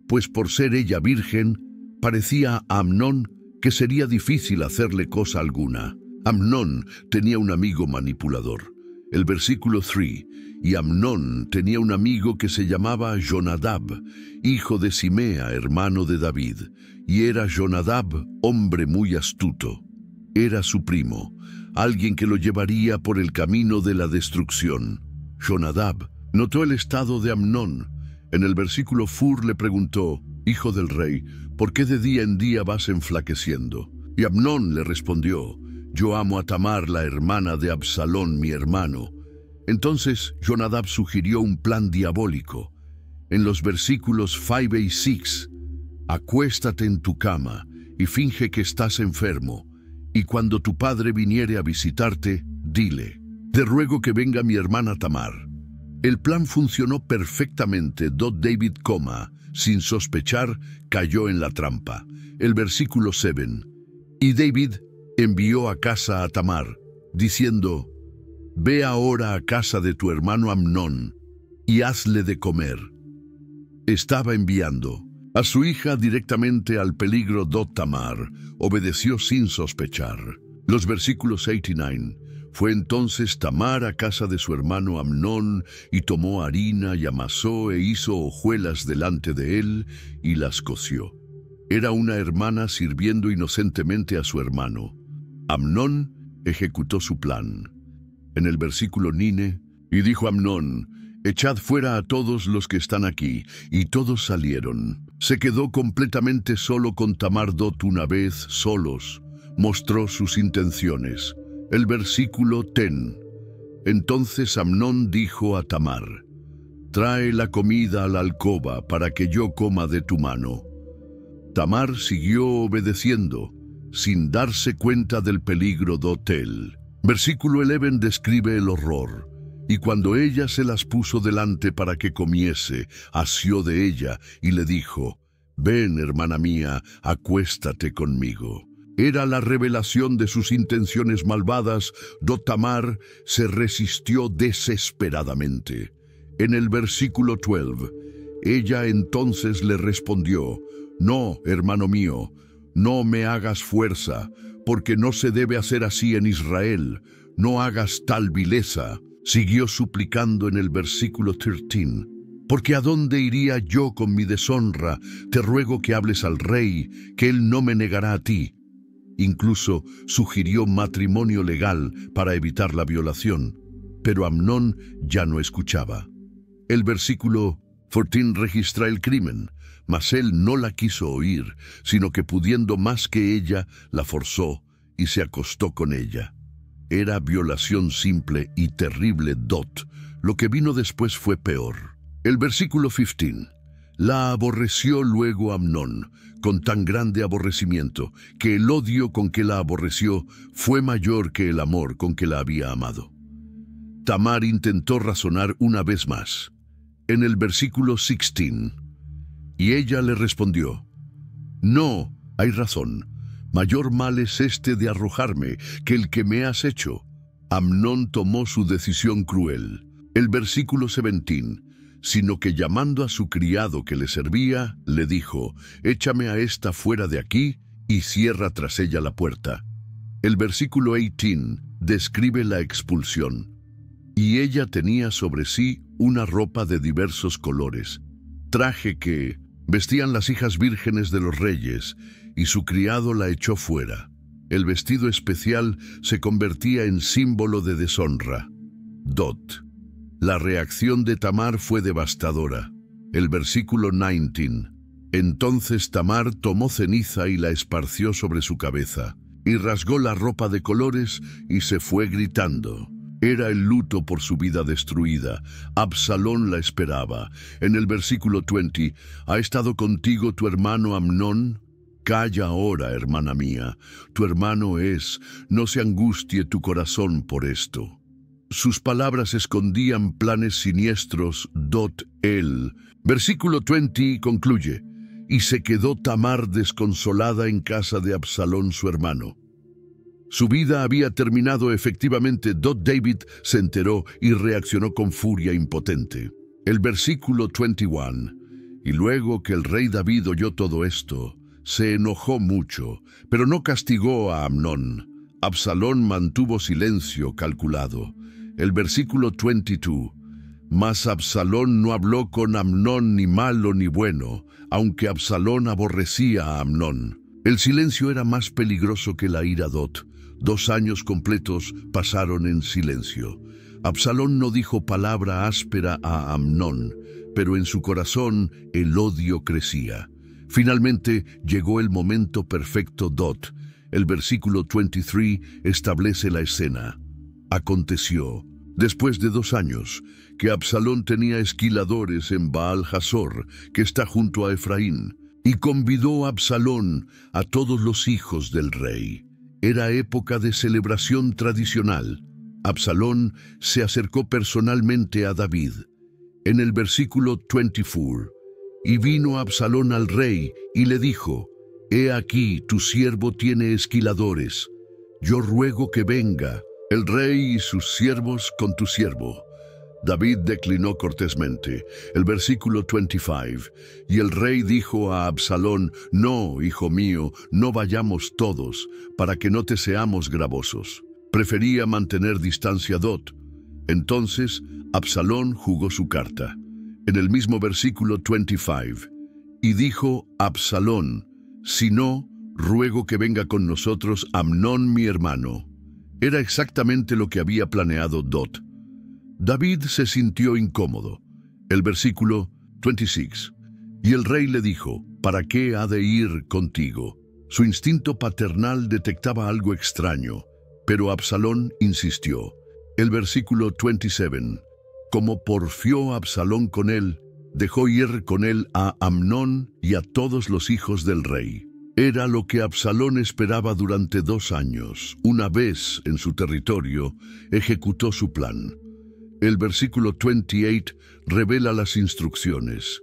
pues por ser ella virgen, parecía a Amnón que sería difícil hacerle cosa alguna. Amnón tenía un amigo manipulador. El versículo 3, y Amnón tenía un amigo que se llamaba Jonadab, hijo de Simea, hermano de David, y era Jonadab hombre muy astuto. Era su primo, alguien que lo llevaría por el camino de la destrucción. Jonadab notó el estado de Amnón. En el versículo 4 le preguntó: hijo del rey, ¿por qué de día en día vas enflaqueciendo? Y Amnón le respondió: yo amo a Tamar, la hermana de Absalón, mi hermano. Entonces Jonadab sugirió un plan diabólico. En los versículos 5 y 6, acuéstate en tu cama y finge que estás enfermo, y cuando tu padre viniere a visitarte, dile: te ruego que venga mi hermana Tamar. El plan funcionó perfectamente. David, sin sospechar, cayó en la trampa. El versículo 7, y David envió a casa a Tamar, diciendo: ve ahora a casa de tu hermano Amnón y hazle de comer. Estaba enviando a su hija directamente al peligro. Tamar obedeció sin sospechar. Los versículos 8 y 9. Fue entonces Tamar a casa de su hermano Amnón, y tomó harina y amasó e hizo hojuelas delante de él, y las coció. Era una hermana sirviendo inocentemente a su hermano. Amnón ejecutó su plan. En el versículo 9, y dijo Amnón: echad fuera a todos los que están aquí, y todos salieron. Se quedó completamente solo con Tamar. Una vez solos, mostró sus intenciones. El versículo 10. Entonces Amnón dijo a Tamar: trae la comida a la alcoba para que yo coma de tu mano. Tamar siguió obedeciendo, sin darse cuenta del peligro. Versículo 11 describe el horror. Y cuando ella se las puso delante para que comiese, asió de ella y le dijo: ven, hermana mía, acuéstate conmigo. Era la revelación de sus intenciones malvadas. Tamar se resistió desesperadamente. En el versículo 12, ella entonces le respondió: No, hermano mío, no me hagas fuerza, porque no se debe hacer así en Israel. No hagas tal vileza. Siguió suplicando en el versículo 13. Porque ¿a dónde iría yo con mi deshonra? Te ruego que hables al rey, que él no me negará a ti. Incluso sugirió matrimonio legal para evitar la violación, pero Amnón ya no escuchaba. El versículo 14 registra el crimen, mas él no la quiso oír, sino que pudiendo más que ella, la forzó y se acostó con ella. Era violación simple y terrible dot. Lo que vino después fue peor. El versículo 15. La aborreció luego Amnón, con tan grande aborrecimiento, que el odio con que la aborreció fue mayor que el amor con que la había amado. Tamar intentó razonar una vez más. En el versículo 16. Y ella le respondió: No, hay razón. Mayor mal es este de arrojarme que el que me has hecho. Amnón tomó su decisión cruel. El versículo 17. Sino que llamando a su criado que le servía, le dijo: Échame a esta fuera de aquí y cierra tras ella la puerta. El versículo 18 describe la expulsión. Y ella tenía sobre sí una ropa de diversos colores, traje que vestían las hijas vírgenes de los reyes, y su criado la echó fuera. El vestido especial se convertía en símbolo de deshonra. Dot. La reacción de Tamar fue devastadora. El versículo 19. Entonces Tamar tomó ceniza y la esparció sobre su cabeza, y rasgó la ropa de colores y se fue gritando. Era el luto por su vida destruida. Absalón la esperaba. En el versículo 20, ¿ha estado contigo tu hermano Amnón? Calla ahora, hermana mía. Tu hermano es. No se angustie tu corazón por esto. Sus palabras escondían planes siniestros. Él. Versículo 20 concluye: y se quedó Tamar desconsolada en casa de Absalón su hermano. Su vida había terminado efectivamente. David se enteró y reaccionó con furia impotente. El versículo 21. Y luego que el rey David oyó todo esto, se enojó mucho, pero no castigó a Amnón. Absalón mantuvo silencio calculado. El versículo 22. Mas Absalón no habló con Amnón ni malo ni bueno, aunque Absalón aborrecía a Amnón. El silencio era más peligroso que la ira. 2 años completos pasaron en silencio. Absalón no dijo palabra áspera a Amnón, pero en su corazón el odio crecía. Finalmente llegó el momento perfecto. El versículo 23 establece la escena. Aconteció, después de 2 años, que Absalón tenía esquiladores en Baal-Hazor, que está junto a Efraín, y convidó a Absalón a todos los hijos del rey. Era época de celebración tradicional. Absalón se acercó personalmente a David. En el versículo 24, y vino Absalón al rey y le dijo: He aquí, tu siervo tiene esquiladores. Yo ruego que venga el rey y sus siervos con tu siervo. David declinó cortésmente. El versículo 25. Y el rey dijo a Absalón: No, hijo mío, no vayamos todos, para que no te seamos gravosos. Prefería mantener distancia. Entonces Absalón jugó su carta. En el mismo versículo 25. Y dijo Absalón: Si no, ruego que venga con nosotros Amnón mi hermano. Era exactamente lo que había planeado. David se sintió incómodo. El versículo 26. Y el rey le dijo: ¿Para qué ha de ir contigo? Su instinto paternal detectaba algo extraño, pero Absalón insistió. El versículo 27. Como porfió Absalón con él, dejó ir con él a Amnón y a todos los hijos del rey. Era lo que Absalón esperaba durante 2 años. Una vez en su territorio, ejecutó su plan. El versículo 28 revela las instrucciones.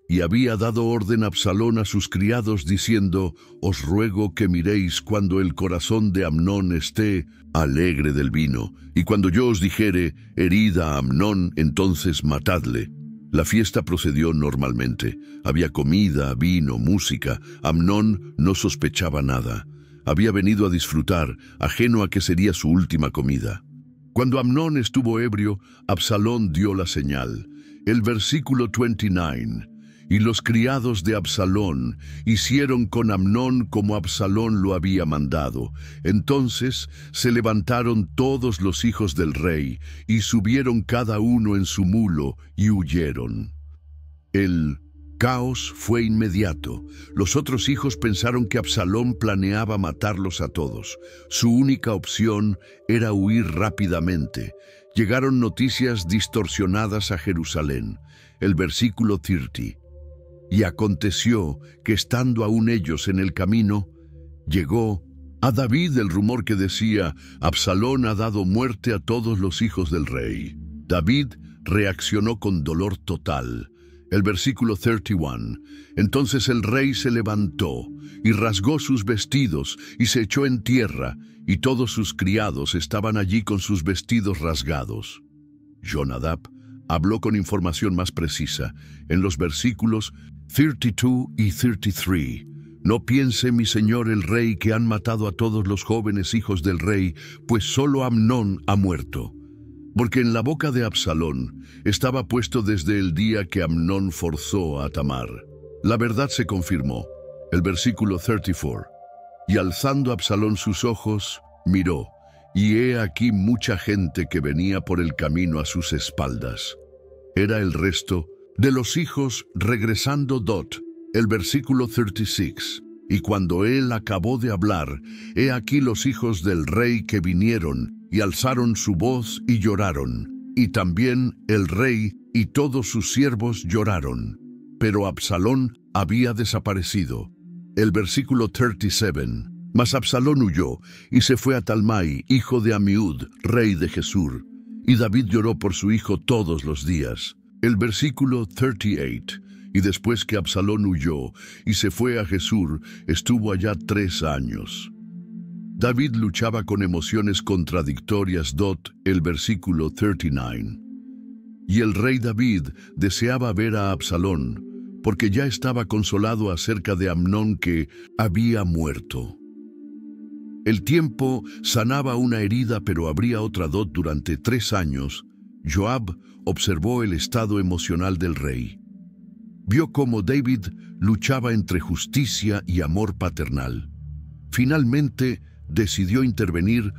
Y había dado orden Absalón a sus criados diciendo: Os ruego que miréis cuando el corazón de Amnón esté alegre del vino, y cuando yo os dijere: Herid a Amnón, entonces matadle. La fiesta procedió normalmente. Había comida, vino, música. Amnón no sospechaba nada. Había venido a disfrutar, ajeno a que sería su última comida. Cuando Amnón estuvo ebrio, Absalón dio la señal. El versículo 29. Y los criados de Absalón hicieron con Amnón como Absalón lo había mandado. Entonces se levantaron todos los hijos del rey, y subieron cada uno en su mulo, y huyeron. El caos fue inmediato. Los otros hijos pensaron que Absalón planeaba matarlos a todos. Su única opción era huir rápidamente. Llegaron noticias distorsionadas a Jerusalén. El versículo 30. Y aconteció que estando aún ellos en el camino, llegó a David el rumor que decía: Absalón ha dado muerte a todos los hijos del rey. David reaccionó con dolor total. El versículo 31. Entonces el rey se levantó y rasgó sus vestidos y se echó en tierra, y todos sus criados estaban allí con sus vestidos rasgados. Jonadab habló con información más precisa en los versículos 32 y 33. No piense mi señor el rey que han matado a todos los jóvenes hijos del rey, pues solo Amnón ha muerto. Porque en la boca de Absalón estaba puesto desde el día que Amnón forzó a Tamar. La verdad se confirmó. El versículo 34. Y alzando Absalón sus ojos, miró, y he aquí mucha gente que venía por el camino a sus espaldas. Era el resto de los hijos regresando Dot. El versículo 36. Y cuando él acabó de hablar, he aquí los hijos del rey que vinieron, y alzaron su voz y lloraron. Y también el rey y todos sus siervos lloraron. Pero Absalón había desaparecido. El versículo 37. Mas Absalón huyó, y se fue a Talmai, hijo de Amiud, rey de Gesur. Y David lloró por su hijo todos los días. El versículo 38. Y después que Absalón huyó y se fue a Gesur, estuvo allá 3 años. David luchaba con emociones contradictorias. El versículo 39. Y el rey David deseaba ver a Absalón, porque ya estaba consolado acerca de Amnón que había muerto. El tiempo sanaba una herida, pero habría otra. Durante 3 años, Joab observó el estado emocional del rey. Vio cómo David luchaba entre justicia y amor paternal. Finalmente, decidió intervenir.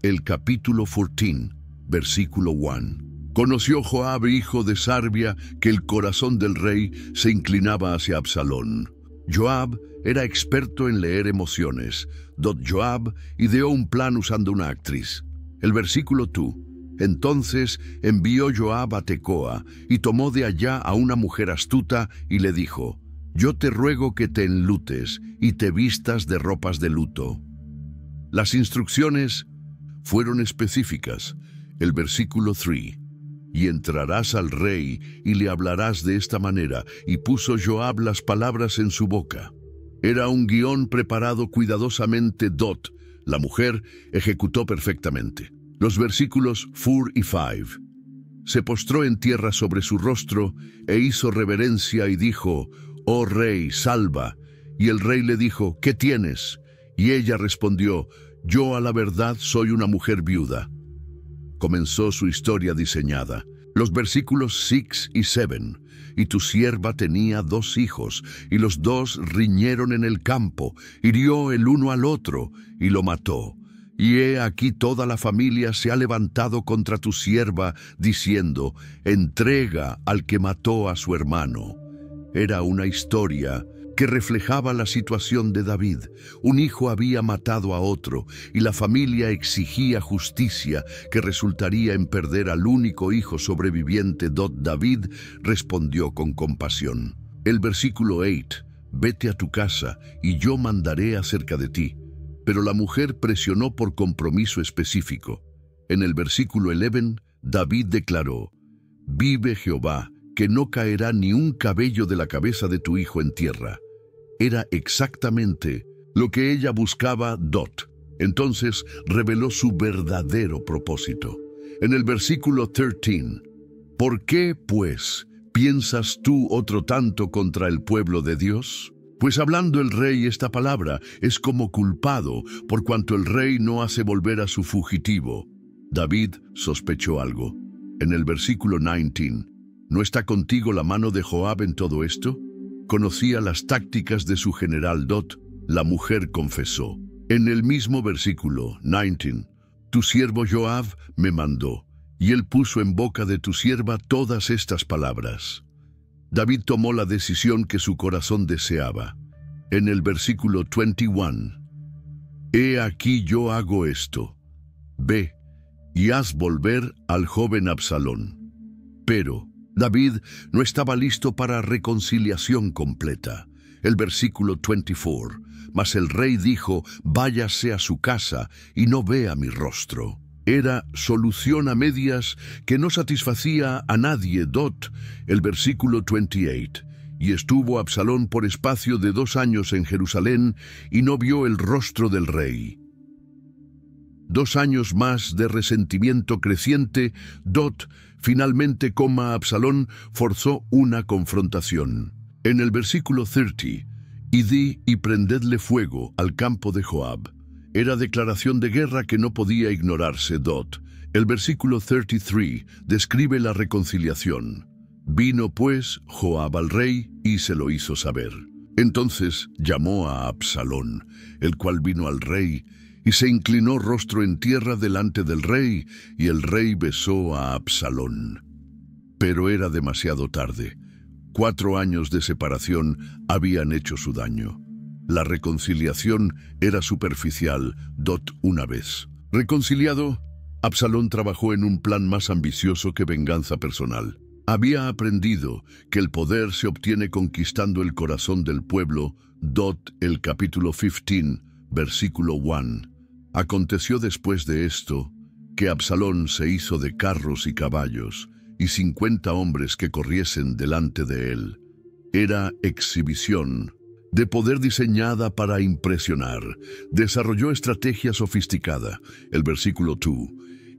El capítulo 14, versículo 1. Conoció Joab, hijo de Sarbia, que el corazón del rey se inclinaba hacia Absalón. Joab era experto en leer emociones. Joab ideó un plan usando una actriz. El versículo 2. Entonces envió Joab a Tecoa, y tomó de allá a una mujer astuta, y le dijo: Yo te ruego que te enlutes, y te vistas de ropas de luto. Las instrucciones fueron específicas. El versículo 3. Y entrarás al rey, y le hablarás de esta manera, y puso Joab las palabras en su boca. Era un guión preparado cuidadosamente. La mujer ejecutó perfectamente. Los versículos 4 y 5. Se postró en tierra sobre su rostro, e hizo reverencia, y dijo: Oh rey, salva. Y el rey le dijo: ¿Qué tienes? Y ella respondió: Yo a la verdad soy una mujer viuda. Comenzó su historia diseñada. Los versículos 6 y 7. Y tu sierva tenía 2 hijos, y los 2 riñeron en el campo, hirió el uno al otro, y lo mató. Y he aquí toda la familia se ha levantado contra tu sierva, diciendo: entrega al que mató a su hermano. Era una historia que reflejaba la situación de David. Un hijo había matado a otro, y la familia exigía justicia, que resultaría en perder al único hijo sobreviviente. David respondió con compasión. El versículo 8. Vete a tu casa, y yo mandaré acerca de ti. Pero la mujer presionó por compromiso específico. En el versículo 11, David declaró: Vive Jehová, que no caerá ni un cabello de la cabeza de tu hijo en tierra. Era exactamente lo que ella buscaba. Entonces reveló su verdadero propósito. En el versículo 13, ¿por qué, pues, ¿Piensas tú otro tanto contra el pueblo de Dios? Pues hablando el rey esta palabra es como culpado, por cuanto el rey no hace volver a su fugitivo. David sospechó algo. En el versículo 19, ¿no está contigo la mano de Joab en todo esto? Conocía las tácticas de su general Dot. La mujer confesó. En el mismo versículo 19, tu siervo Joab me mandó, y él puso en boca de tu sierva todas estas palabras. David tomó la decisión que su corazón deseaba. En el versículo 21, he aquí yo hago esto. Ve y haz volver al joven Absalón. Pero David no estaba listo para reconciliación completa. El versículo 24, mas el rey dijo, váyase a su casa y no vea mi rostro. Era solución a medias que no satisfacía a nadie. El versículo 28, y estuvo Absalón por espacio de 2 años en Jerusalén y no vio el rostro del rey. 2 años más de resentimiento creciente. Finalmente, Absalón forzó una confrontación. En el versículo 30, y di y prendedle fuego al campo de Joab. Era declaración de guerra que no podía ignorarse. El versículo 33 describe la reconciliación. Vino pues Joab al rey y se lo hizo saber. Entonces llamó a Absalón, el cual vino al rey, y se inclinó rostro en tierra delante del rey, y el rey besó a Absalón. Pero era demasiado tarde. 4 años de separación habían hecho su daño. La reconciliación era superficial. Una vez reconciliado, Absalón trabajó en un plan más ambicioso que venganza personal. Había aprendido que el poder se obtiene conquistando el corazón del pueblo. El capítulo 15, versículo 1. Aconteció después de esto que Absalón se hizo de carros y caballos y 50 hombres que corriesen delante de él. Era exhibición de poder diseñada para impresionar. Desarrolló estrategia sofisticada. El versículo 2.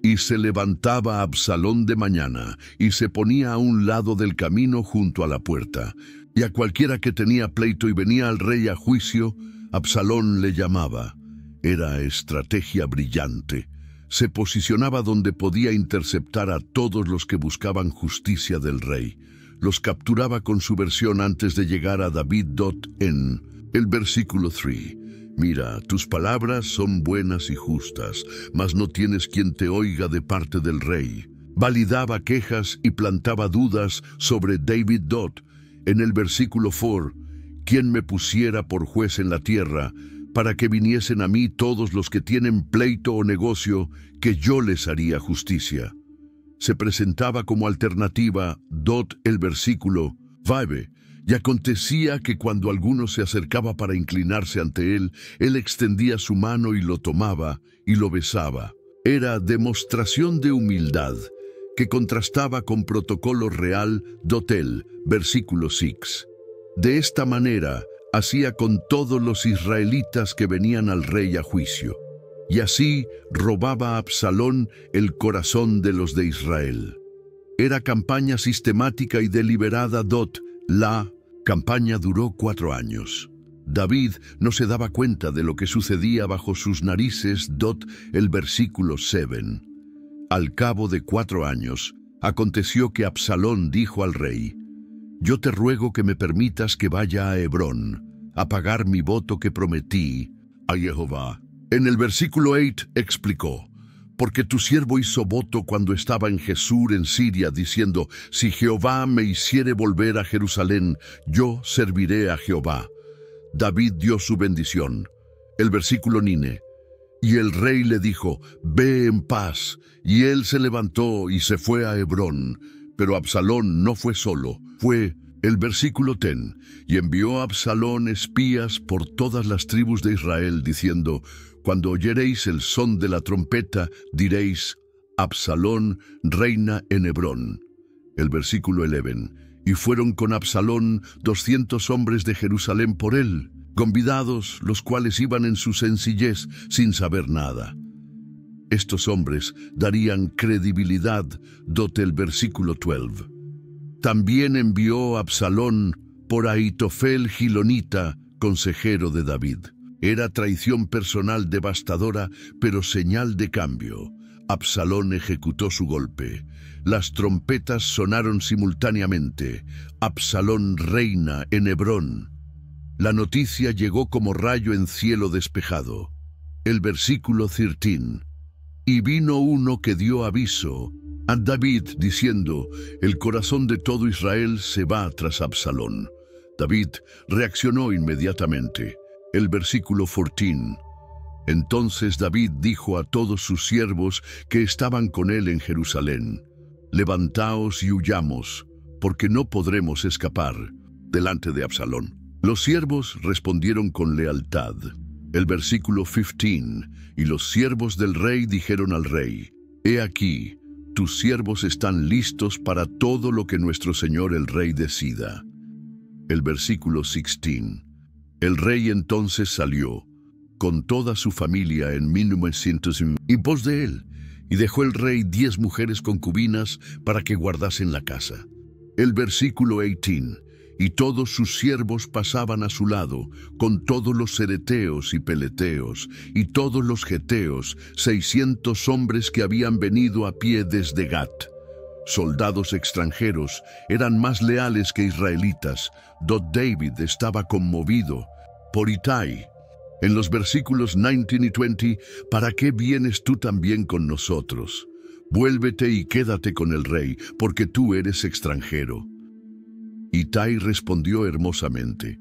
Y se levantaba Absalón de mañana, y se ponía a un lado del camino junto a la puerta. Y a cualquiera que tenía pleito y venía al rey a juicio, Absalón le llamaba. Era estrategia brillante. Se posicionaba donde podía interceptar a todos los que buscaban justicia del rey. Los capturaba con su versión antes de llegar a David. En el versículo 3, mira, tus palabras son buenas y justas, mas no tienes quien te oiga de parte del rey. Validaba quejas y plantaba dudas sobre David. En el versículo 4, quien me pusiera por juez en la tierra, para que viniesen a mí todos los que tienen pleito o negocio, que yo les haría justicia. Se presentaba como alternativa. El versículo 5, y acontecía que cuando alguno se acercaba para inclinarse ante él, él extendía su mano y lo tomaba y lo besaba. Era demostración de humildad que contrastaba con protocolo real. El versículo 6. De esta manera hacía con todos los israelitas que venían al rey a juicio. Y así robaba a Absalón el corazón de los de Israel. Era campaña sistemática y deliberada. La campaña duró 4 años. David no se daba cuenta de lo que sucedía bajo sus narices. El versículo 7. Al cabo de 4 años, aconteció que Absalón dijo al rey, yo te ruego que me permitas que vaya a Hebrón, a pagar mi voto que prometí a Jehová. En el versículo 8 explicó, porque tu siervo hizo voto cuando estaba en Jesús en Siria, diciendo, si Jehová me hiciere volver a Jerusalén, yo serviré a Jehová. David dio su bendición. El versículo 9, y el rey le dijo, ve en paz, y él se levantó y se fue a Hebrón, pero Absalón no fue solo, fue el versículo 10, y envió a Absalón espías por todas las tribus de Israel, diciendo, cuando oyereis el son de la trompeta, diréis, Absalón reina en Hebrón. El versículo 11, y fueron con Absalón 200 hombres de Jerusalén por él, convidados, los cuales iban en su sencillez sin saber nada. Estos hombres darían credibilidad. El versículo 12. También envió a Absalón por Ahitofel Gilonita, consejero de David. Era traición personal devastadora, pero señal de cambio. Absalón ejecutó su golpe. Las trompetas sonaron simultáneamente. Absalón reina en Hebrón. La noticia llegó como rayo en cielo despejado. El versículo 13. Y vino uno que dio aviso a David diciendo: el corazón de todo Israel se va tras Absalón. David reaccionó inmediatamente. El versículo 14. Entonces David dijo a todos sus siervos que estaban con él en Jerusalén: levantaos y huyamos, porque no podremos escapar delante de Absalón. Los siervos respondieron con lealtad. El versículo 15. Y los siervos del rey dijeron al rey: he aquí, tus siervos están listos para todo lo que nuestro señor el rey decida. El versículo 16. El rey entonces salió con toda su familia en 1900 y pos de él, y dejó el rey 10 mujeres concubinas para que guardasen la casa. El versículo 18. Y todos sus siervos pasaban a su lado, con todos los cereteos y peleteos, y todos los geteos, 600 hombres que habían venido a pie desde Gat. Soldados extranjeros eran más leales que israelitas. David estaba conmovido por Ittai. En los versículos 19 y 20, ¿para qué vienes tú también con nosotros? Vuélvete y quédate con el rey, porque tú eres extranjero. Ittai respondió hermosamente.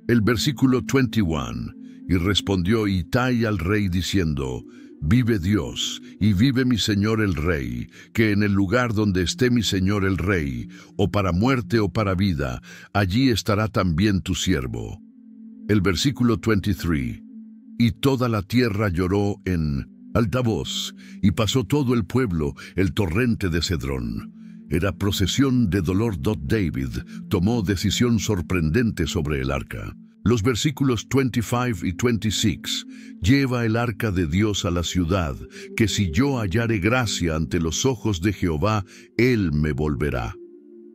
El versículo 21, y respondió Ittai al rey diciendo: vive Dios, y vive mi señor el rey, que en el lugar donde esté mi señor el rey, o para muerte o para vida, allí estará también tu siervo. El versículo 23, y toda la tierra lloró en alta voz, y pasó todo el pueblo el torrente de Cedrón. Era procesión de dolor. David tomó decisión sorprendente sobre el arca. Los versículos 25 y 26, lleva el arca de Dios a la ciudad, que si yo hallare gracia ante los ojos de Jehová, él me volverá.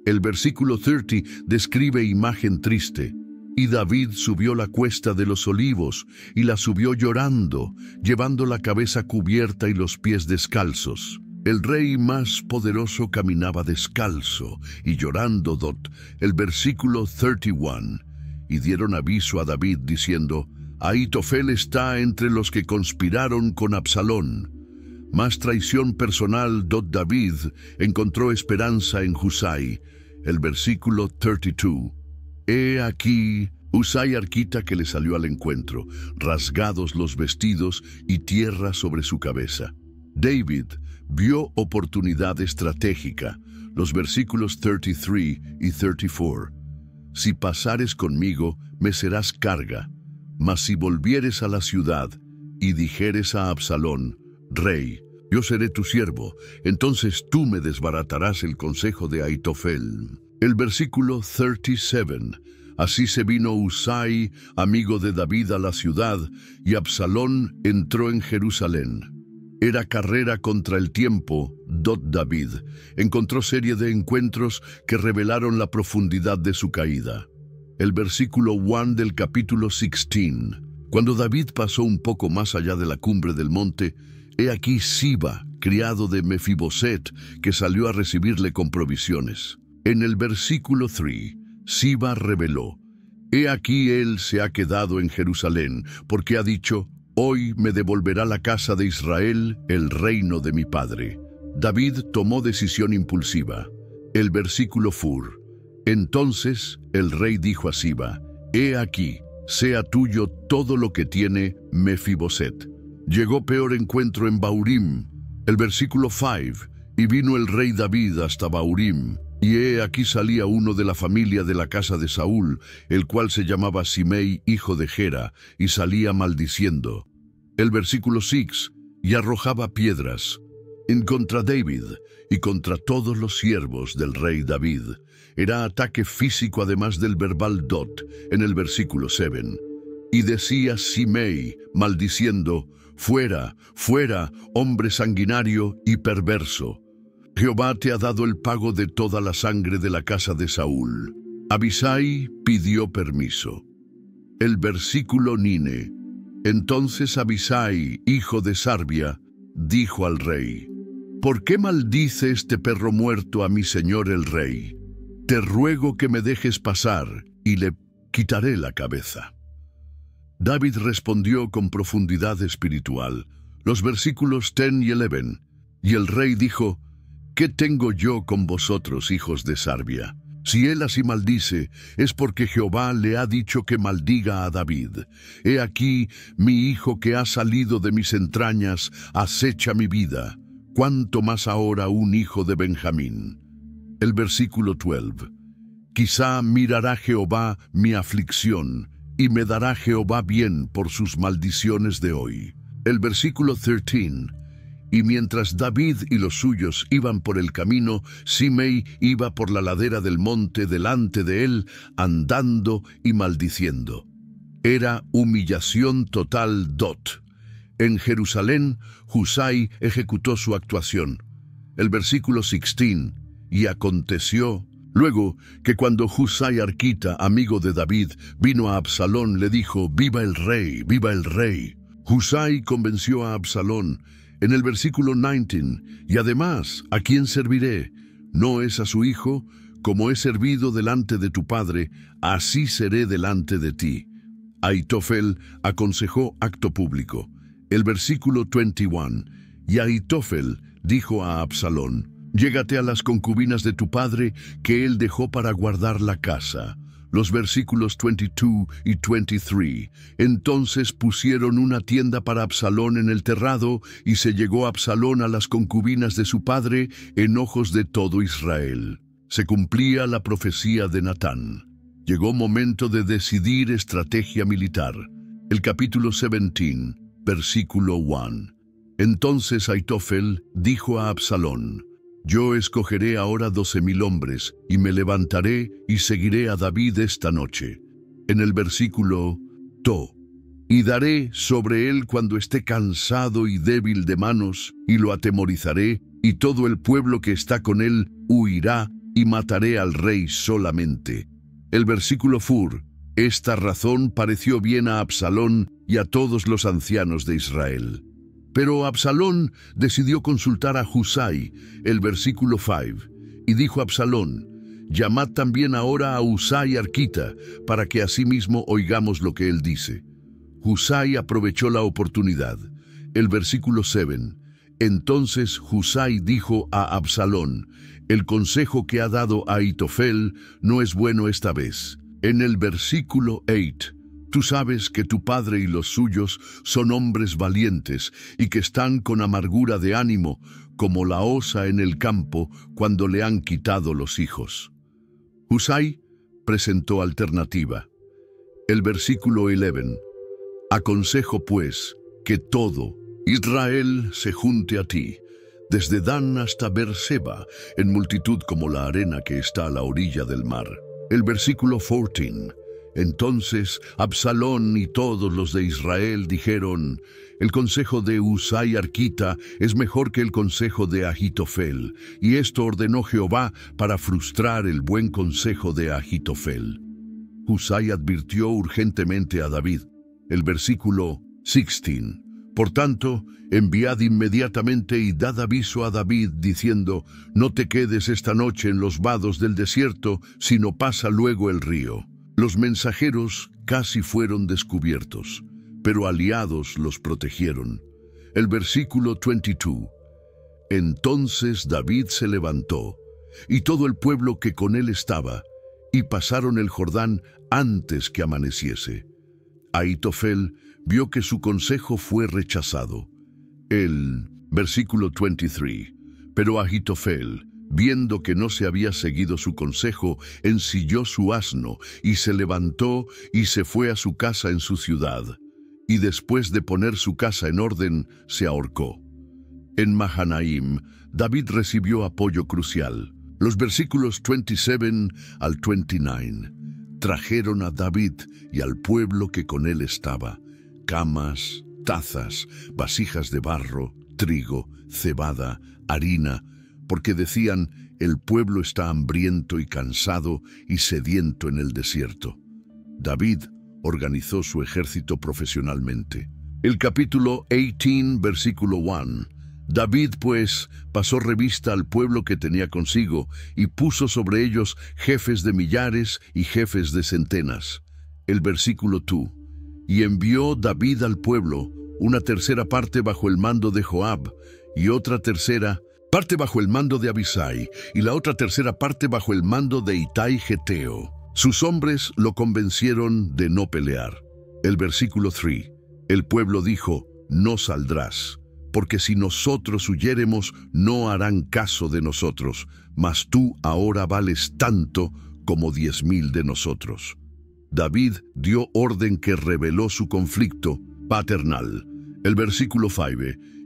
El versículo 30 describe imagen triste. Y David subió la cuesta de los olivos, y la subió llorando, llevando la cabeza cubierta y los pies descalzos. El rey más poderoso caminaba descalzo y llorando. El versículo 31. Y dieron aviso a David diciendo: Ahitofel está entre los que conspiraron con Absalón. Más traición personal. David encontró esperanza en Husai. El versículo 32. He aquí Husai arquita que le salió al encuentro, rasgados los vestidos y tierra sobre su cabeza. David vio oportunidad estratégica. Los versículos 33 y 34. Si pasares conmigo, me serás carga, mas si volvieres a la ciudad y dijeres a Absalón: Rey, yo seré tu siervo, entonces tú me desbaratarás el consejo de Ahitofel. El versículo 37. Así se vino Husai, amigo de David, a la ciudad, y Absalón entró en Jerusalén. Era carrera contra el tiempo. David encontró serie de encuentros que revelaron la profundidad de su caída. El versículo 1 del capítulo 16. Cuando David pasó un poco más allá de la cumbre del monte, he aquí Siba, criado de Mefiboset, que salió a recibirle con provisiones. En el versículo 3, Siba reveló: He aquí él se ha quedado en Jerusalén, porque ha dicho: Hoy me devolverá la casa de Israel el reino de mi padre. David tomó decisión impulsiva. El versículo 4. Entonces el rey dijo a Siba: He aquí, sea tuyo todo lo que tiene Mefiboset. Llegó peor encuentro en Baurim. El versículo 5. Y vino el rey David hasta Baurim. Y he aquí salía uno de la familia de la casa de Saúl, el cual se llamaba Simei, hijo de Gera, y salía maldiciendo. El versículo 6, y arrojaba piedras en contra David y contra todos los siervos del rey David. Era ataque físico además del verbal. En el versículo 7. Y decía Simei, maldiciendo: Fuera, fuera, hombre sanguinario y perverso. Jehová te ha dado el pago de toda la sangre de la casa de Saúl. Abisai pidió permiso. El versículo Nine. Entonces Abisai, hijo de Sarbia, dijo al rey: ¿Por qué maldice este perro muerto a mi señor el rey? Te ruego que me dejes pasar y le quitaré la cabeza. David respondió con profundidad espiritual. Los versículos 10 y 11. Y el rey dijo: ¿Qué tengo yo con vosotros, hijos de Sarbia? Si él así maldice, es porque Jehová le ha dicho que maldiga a David. He aquí, mi hijo que ha salido de mis entrañas acecha mi vida. ¿Cuánto más ahora un hijo de Benjamín? El versículo 12. Quizá mirará Jehová mi aflicción, y me dará Jehová bien por sus maldiciones de hoy. El versículo 13. Y mientras David y los suyos iban por el camino, Simei iba por la ladera del monte delante de él, andando y maldiciendo. Era humillación total. En Jerusalén, Husai ejecutó su actuación. El versículo 16. Y aconteció luego que cuando Husai Arquita, amigo de David, vino a Absalón, le dijo: «¡Viva el rey! ¡Viva el rey!». Husai convenció a Absalón. En el versículo 19, y además, ¿a quién serviré? ¿No es a su hijo? Como he servido delante de tu padre, así seré delante de ti. Ahitofel aconsejó acto público. El versículo 21, y Ahitofel dijo a Absalón: «Llégate a las concubinas de tu padre, que él dejó para guardar la casa». Los versículos 22 y 23. Entonces pusieron una tienda para Absalón en el terrado, y se llegó Absalón a las concubinas de su padre en ojos de todo Israel. Se cumplía la profecía de Natán. Llegó momento de decidir estrategia militar. El capítulo 17, versículo 1. Entonces Ahitofel dijo a Absalón: «Yo escogeré ahora 12,000 hombres, y me levantaré y seguiré a David esta noche». En el versículo y daré sobre él cuando esté cansado y débil de manos, y lo atemorizaré, y todo el pueblo que está con él huirá, y mataré al rey solamente. El versículo esta razón pareció bien a Absalón y a todos los ancianos de Israel. Pero Absalón decidió consultar a Husai, el versículo 5, y dijo Absalón: «Llamad también ahora a Husai Arquita, para que asimismo oigamos lo que él dice». Husai aprovechó la oportunidad. El versículo 7, entonces Husai dijo a Absalón: «El consejo que ha dado Ahitofel no es bueno esta vez». En el versículo 8, «Tú sabes que tu padre y los suyos son hombres valientes y que están con amargura de ánimo, como la osa en el campo cuando le han quitado los hijos». Husai presentó alternativa. El versículo 11, «Aconsejo pues que todo Israel se junte a ti, desde Dan hasta Beerseba, en multitud como la arena que está a la orilla del mar». El versículo 14, entonces Absalón y todos los de Israel dijeron: «El consejo de Husai Arquita es mejor que el consejo de Ahitofel», y esto ordenó Jehová para frustrar el buen consejo de Ahitofel. Husai advirtió urgentemente a David. El versículo 16, «Por tanto, enviad inmediatamente y dad aviso a David, diciendo: no te quedes esta noche en los vados del desierto, sino pasa luego el río». Los mensajeros casi fueron descubiertos, pero aliados los protegieron. El versículo 22, entonces David se levantó, y todo el pueblo que con él estaba, y pasaron el Jordán antes que amaneciese. Ahitofel vio que su consejo fue rechazado. El versículo 23, pero Ahitofel, viendo que no se había seguido su consejo, ensilló su asno, y se levantó y se fue a su casa en su ciudad. Y después de poner su casa en orden, se ahorcó. En Mahanaim, David recibió apoyo crucial. Los versículos 27 al 29 trajeron a David y al pueblo que con él estaba camas, tazas, vasijas de barro, trigo, cebada, harina, porque decían: el pueblo está hambriento y cansado y sediento en el desierto. David organizó su ejército profesionalmente. El capítulo 18, versículo 1. David, pues, pasó revista al pueblo que tenía consigo y puso sobre ellos jefes de millares y jefes de centenas. El versículo 2. Y envió David al pueblo una tercera parte bajo el mando de Joab, y otra tercera parte bajo el mando de Abisai, y la otra tercera parte bajo el mando de Itai Geteo. Sus hombres lo convencieron de no pelear. El versículo 3. El pueblo dijo: no saldrás, porque si nosotros huyéremos, no harán caso de nosotros, mas tú ahora vales tanto como 10,000 de nosotros. David dio orden que reveló su conflicto paternal. El versículo 5.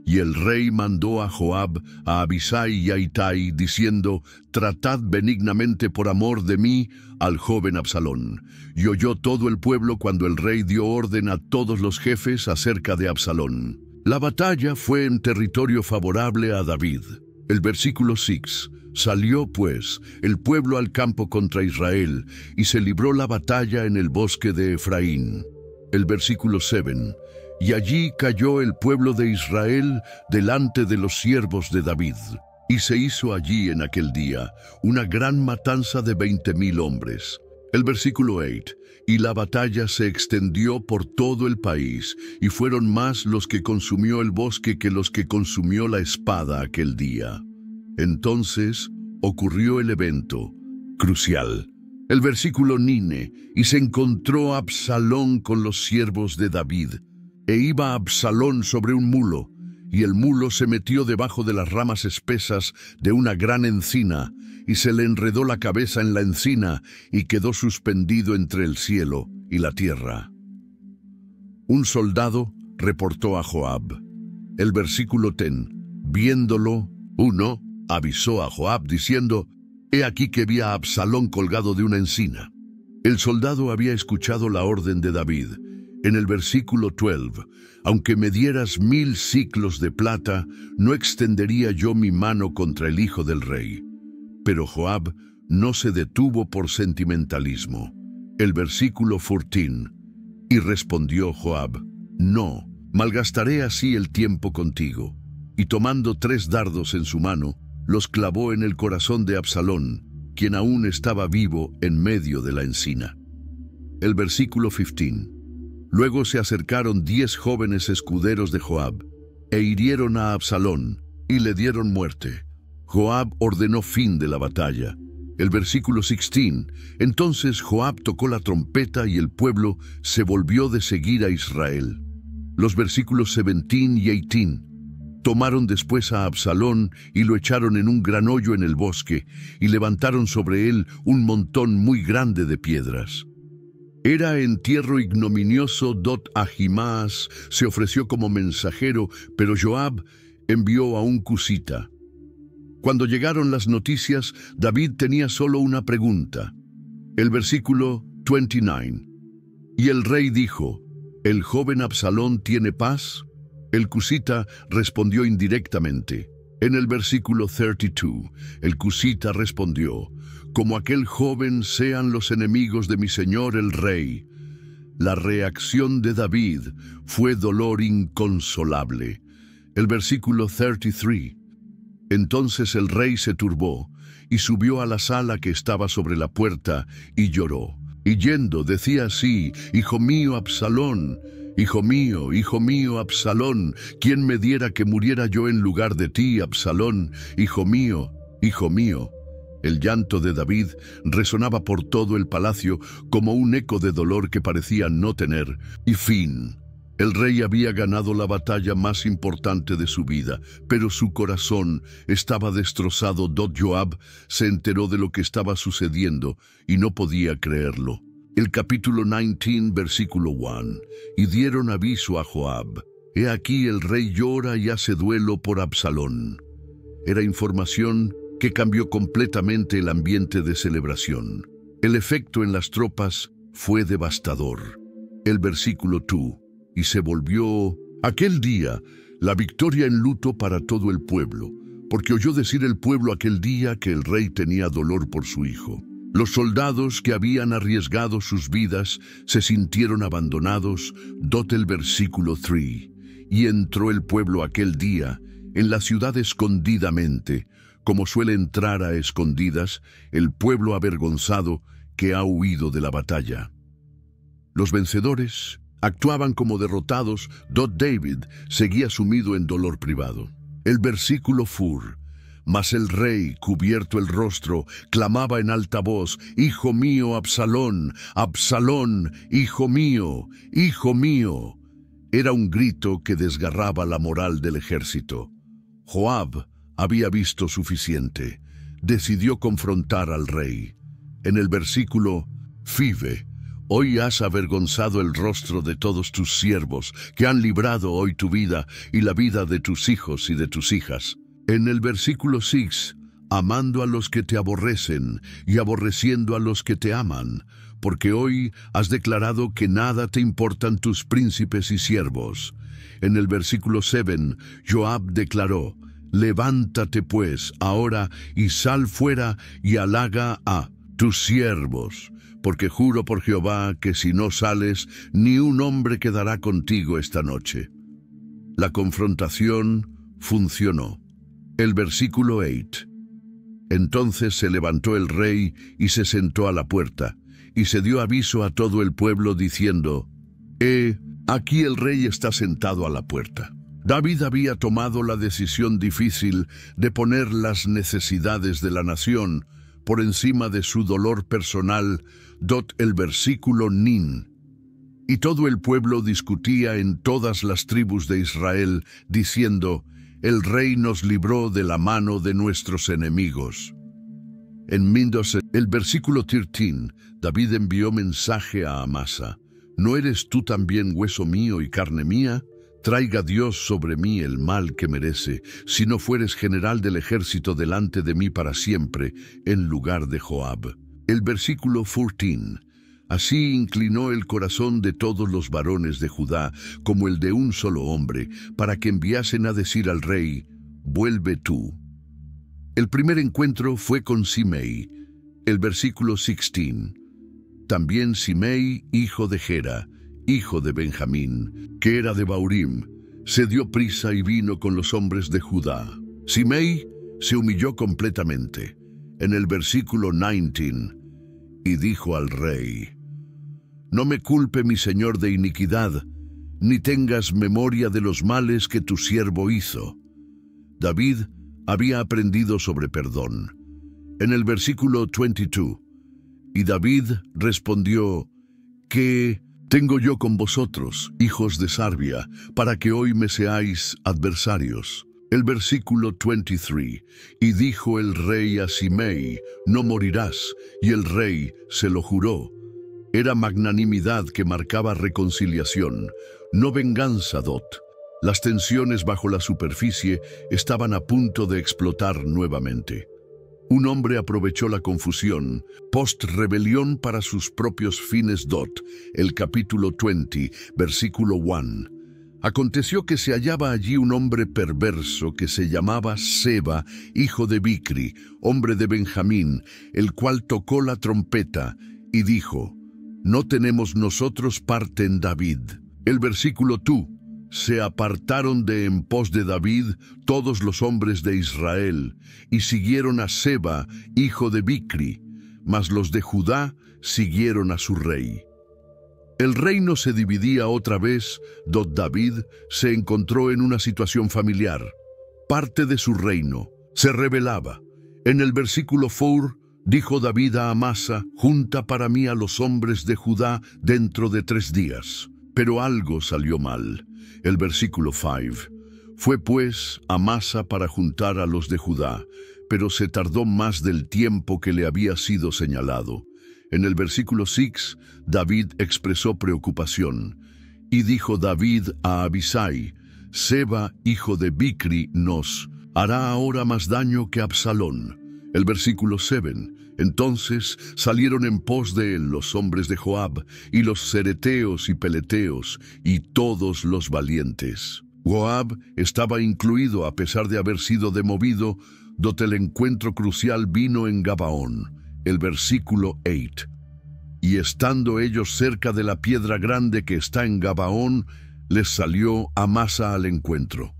Y el rey mandó a Joab, a Abisai y a Itai, diciendo: tratad benignamente por amor de mí al joven Absalón. Y oyó todo el pueblo cuando el rey dio orden a todos los jefes acerca de Absalón. La batalla fue en territorio favorable a David. El versículo 6. Salió, pues, el pueblo al campo contra Israel, y se libró la batalla en el bosque de Efraín. El versículo 7. Y allí cayó el pueblo de Israel delante de los siervos de David. Y se hizo allí en aquel día una gran matanza de 20,000 hombres. El versículo 8. Y la batalla se extendió por todo el país, y fueron más los que consumió el bosque que los que consumió la espada aquel día. Entonces ocurrió el evento crucial. El versículo 9. Y se encontró Absalón con los siervos de David. E iba Absalón sobre un mulo, y el mulo se metió debajo de las ramas espesas de una gran encina, y se le enredó la cabeza en la encina, y quedó suspendido entre el cielo y la tierra. Un soldado reportó a Joab. El versículo 10. Viéndolo, uno avisó a Joab diciendo: he aquí que vi a Absalón colgado de una encina. El soldado había escuchado la orden de David. En el versículo 12, aunque me dieras 1,000 siclos de plata, no extendería yo mi mano contra el hijo del rey. Pero Joab no se detuvo por sentimentalismo. El versículo 14, y respondió Joab: no, malgastaré así el tiempo contigo. Y tomando 3 dardos en su mano, los clavó en el corazón de Absalón, quien aún estaba vivo en medio de la encina. El versículo 15. Luego se acercaron 10 jóvenes escuderos de Joab, e hirieron a Absalón, y le dieron muerte. Joab ordenó fin de la batalla. El versículo 16. Entonces Joab tocó la trompeta y el pueblo se volvió de seguir a Israel. Los versículos 17 y 18. Tomaron después a Absalón y lo echaron en un gran hoyo en el bosque, y levantaron sobre él un montón muy grande de piedras. Era entierro ignominioso. Ahimaas se ofreció como mensajero, pero Joab envió a un cusita. Cuando llegaron las noticias, David tenía solo una pregunta. El versículo 29. Y el rey dijo: ¿el joven Absalón tiene paz? El cusita respondió indirectamente. En el versículo 32, el cusita respondió: como aquel joven sean los enemigos de mi señor el rey. La reacción de David fue dolor inconsolable. El versículo 33. Entonces el rey se turbó y subió a la sala que estaba sobre la puerta y lloró. Y yendo decía así: hijo mío Absalón, hijo mío Absalón, ¿quién me diera que muriera yo en lugar de ti, Absalón, hijo mío, hijo mío? El llanto de David resonaba por todo el palacio como un eco de dolor que parecía no tener y fin. El rey había ganado la batalla más importante de su vida, pero su corazón estaba destrozado. Joab se enteró de lo que estaba sucediendo y no podía creerlo. El capítulo 19, versículo 1. Y dieron aviso a Joab: he aquí el rey llora y hace duelo por Absalón. Era información que cambió completamente el ambiente de celebración. El efecto en las tropas fue devastador. El versículo 2. Y se volvió aquel día la victoria en luto para todo el pueblo, porque oyó decir el pueblo aquel día que el rey tenía dolor por su hijo. Los soldados que habían arriesgado sus vidas se sintieron abandonados. El versículo 3. Y entró el pueblo aquel día en la ciudad escondidamente, como suele entrar a escondidas el pueblo avergonzado que ha huido de la batalla. Los vencedores actuaban como derrotados. David seguía sumido en dolor privado. El versículo 4. Mas el rey, cubierto el rostro, clamaba en alta voz: «Hijo mío, Absalón, Absalón, hijo mío, hijo mío». Era un grito que desgarraba la moral del ejército. Joab había visto suficiente. Decidió confrontar al rey. En el versículo 5, «Hoy has avergonzado el rostro de todos tus siervos, que han librado hoy tu vida y la vida de tus hijos y de tus hijas». En el versículo 6, «Amando a los que te aborrecen y aborreciendo a los que te aman, porque hoy has declarado que nada te importan tus príncipes y siervos». En el versículo 7, Joab declaró: «Levántate pues ahora y sal fuera y halaga a tus siervos, porque juro por Jehová que si no sales, ni un hombre quedará contigo esta noche». La confrontación funcionó. El versículo 8. Entonces se levantó el rey y se sentó a la puerta, y se dio aviso a todo el pueblo diciendo: aquí el rey está sentado a la puerta. David había tomado la decisión difícil de poner las necesidades de la nación por encima de su dolor personal. El versículo 9. Y todo el pueblo discutía en todas las tribus de Israel, diciendo: «El rey nos libró de la mano de nuestros enemigos». En el versículo 13, David envió mensaje a Amasa: «¿No eres tú también hueso mío y carne mía? Traiga Dios sobre mí el mal que merece, si no fueres general del ejército delante de mí para siempre, en lugar de Joab». El versículo 14. Así inclinó el corazón de todos los varones de Judá, como el de un solo hombre, para que enviasen a decir al rey: «Vuelve tú». El primer encuentro fue con Simei. El versículo 16. También Simei, hijo de Gera, hijo de Benjamín, que era de Baurim, se dio prisa y vino con los hombres de Judá. Simei se humilló completamente. En el versículo 19, y dijo al rey: «No me culpe mi señor de iniquidad, ni tengas memoria de los males que tu siervo hizo». David había aprendido sobre perdón. En el versículo 22, y David respondió: «¿Qué tengo yo con vosotros, hijos de Sarbia, para que hoy me seáis adversarios?» El versículo 23, y dijo el rey a Simei: «No morirás», y el rey se lo juró. Era magnanimidad que marcaba reconciliación, no venganza. Las tensiones bajo la superficie estaban a punto de explotar nuevamente. Un hombre aprovechó la confusión post-rebelión para sus propios fines. El capítulo 20, versículo 1. Aconteció que se hallaba allí un hombre perverso que se llamaba Seba, hijo de Bicri, hombre de Benjamín, el cual tocó la trompeta y dijo: «No tenemos nosotros parte en David». El versículo 2. Se apartaron de en pos de David todos los hombres de Israel, y siguieron a Seba, hijo de Bicri, mas los de Judá siguieron a su rey. El reino se dividía otra vez. David se encontró en una situación familiar. Parte de su reino se rebelaba. En el versículo 4, dijo David a Amasa: «Junta para mí a los hombres de Judá dentro de 3 días». Pero algo salió mal. El versículo 5. Fue pues Amasa para juntar a los de Judá, pero se tardó más del tiempo que le había sido señalado. En el versículo 6, David expresó preocupación. Y dijo David a Abisai: «Seba, hijo de Bicri, nos hará ahora más daño que Absalón». El versículo 7. Entonces salieron en pos de él los hombres de Joab, y los cereteos y peleteos, y todos los valientes. Joab estaba incluido a pesar de haber sido demovido, donde el encuentro crucial vino en Gabaón, el versículo 8. Y estando ellos cerca de la piedra grande que está en Gabaón, les salió Amasa al encuentro.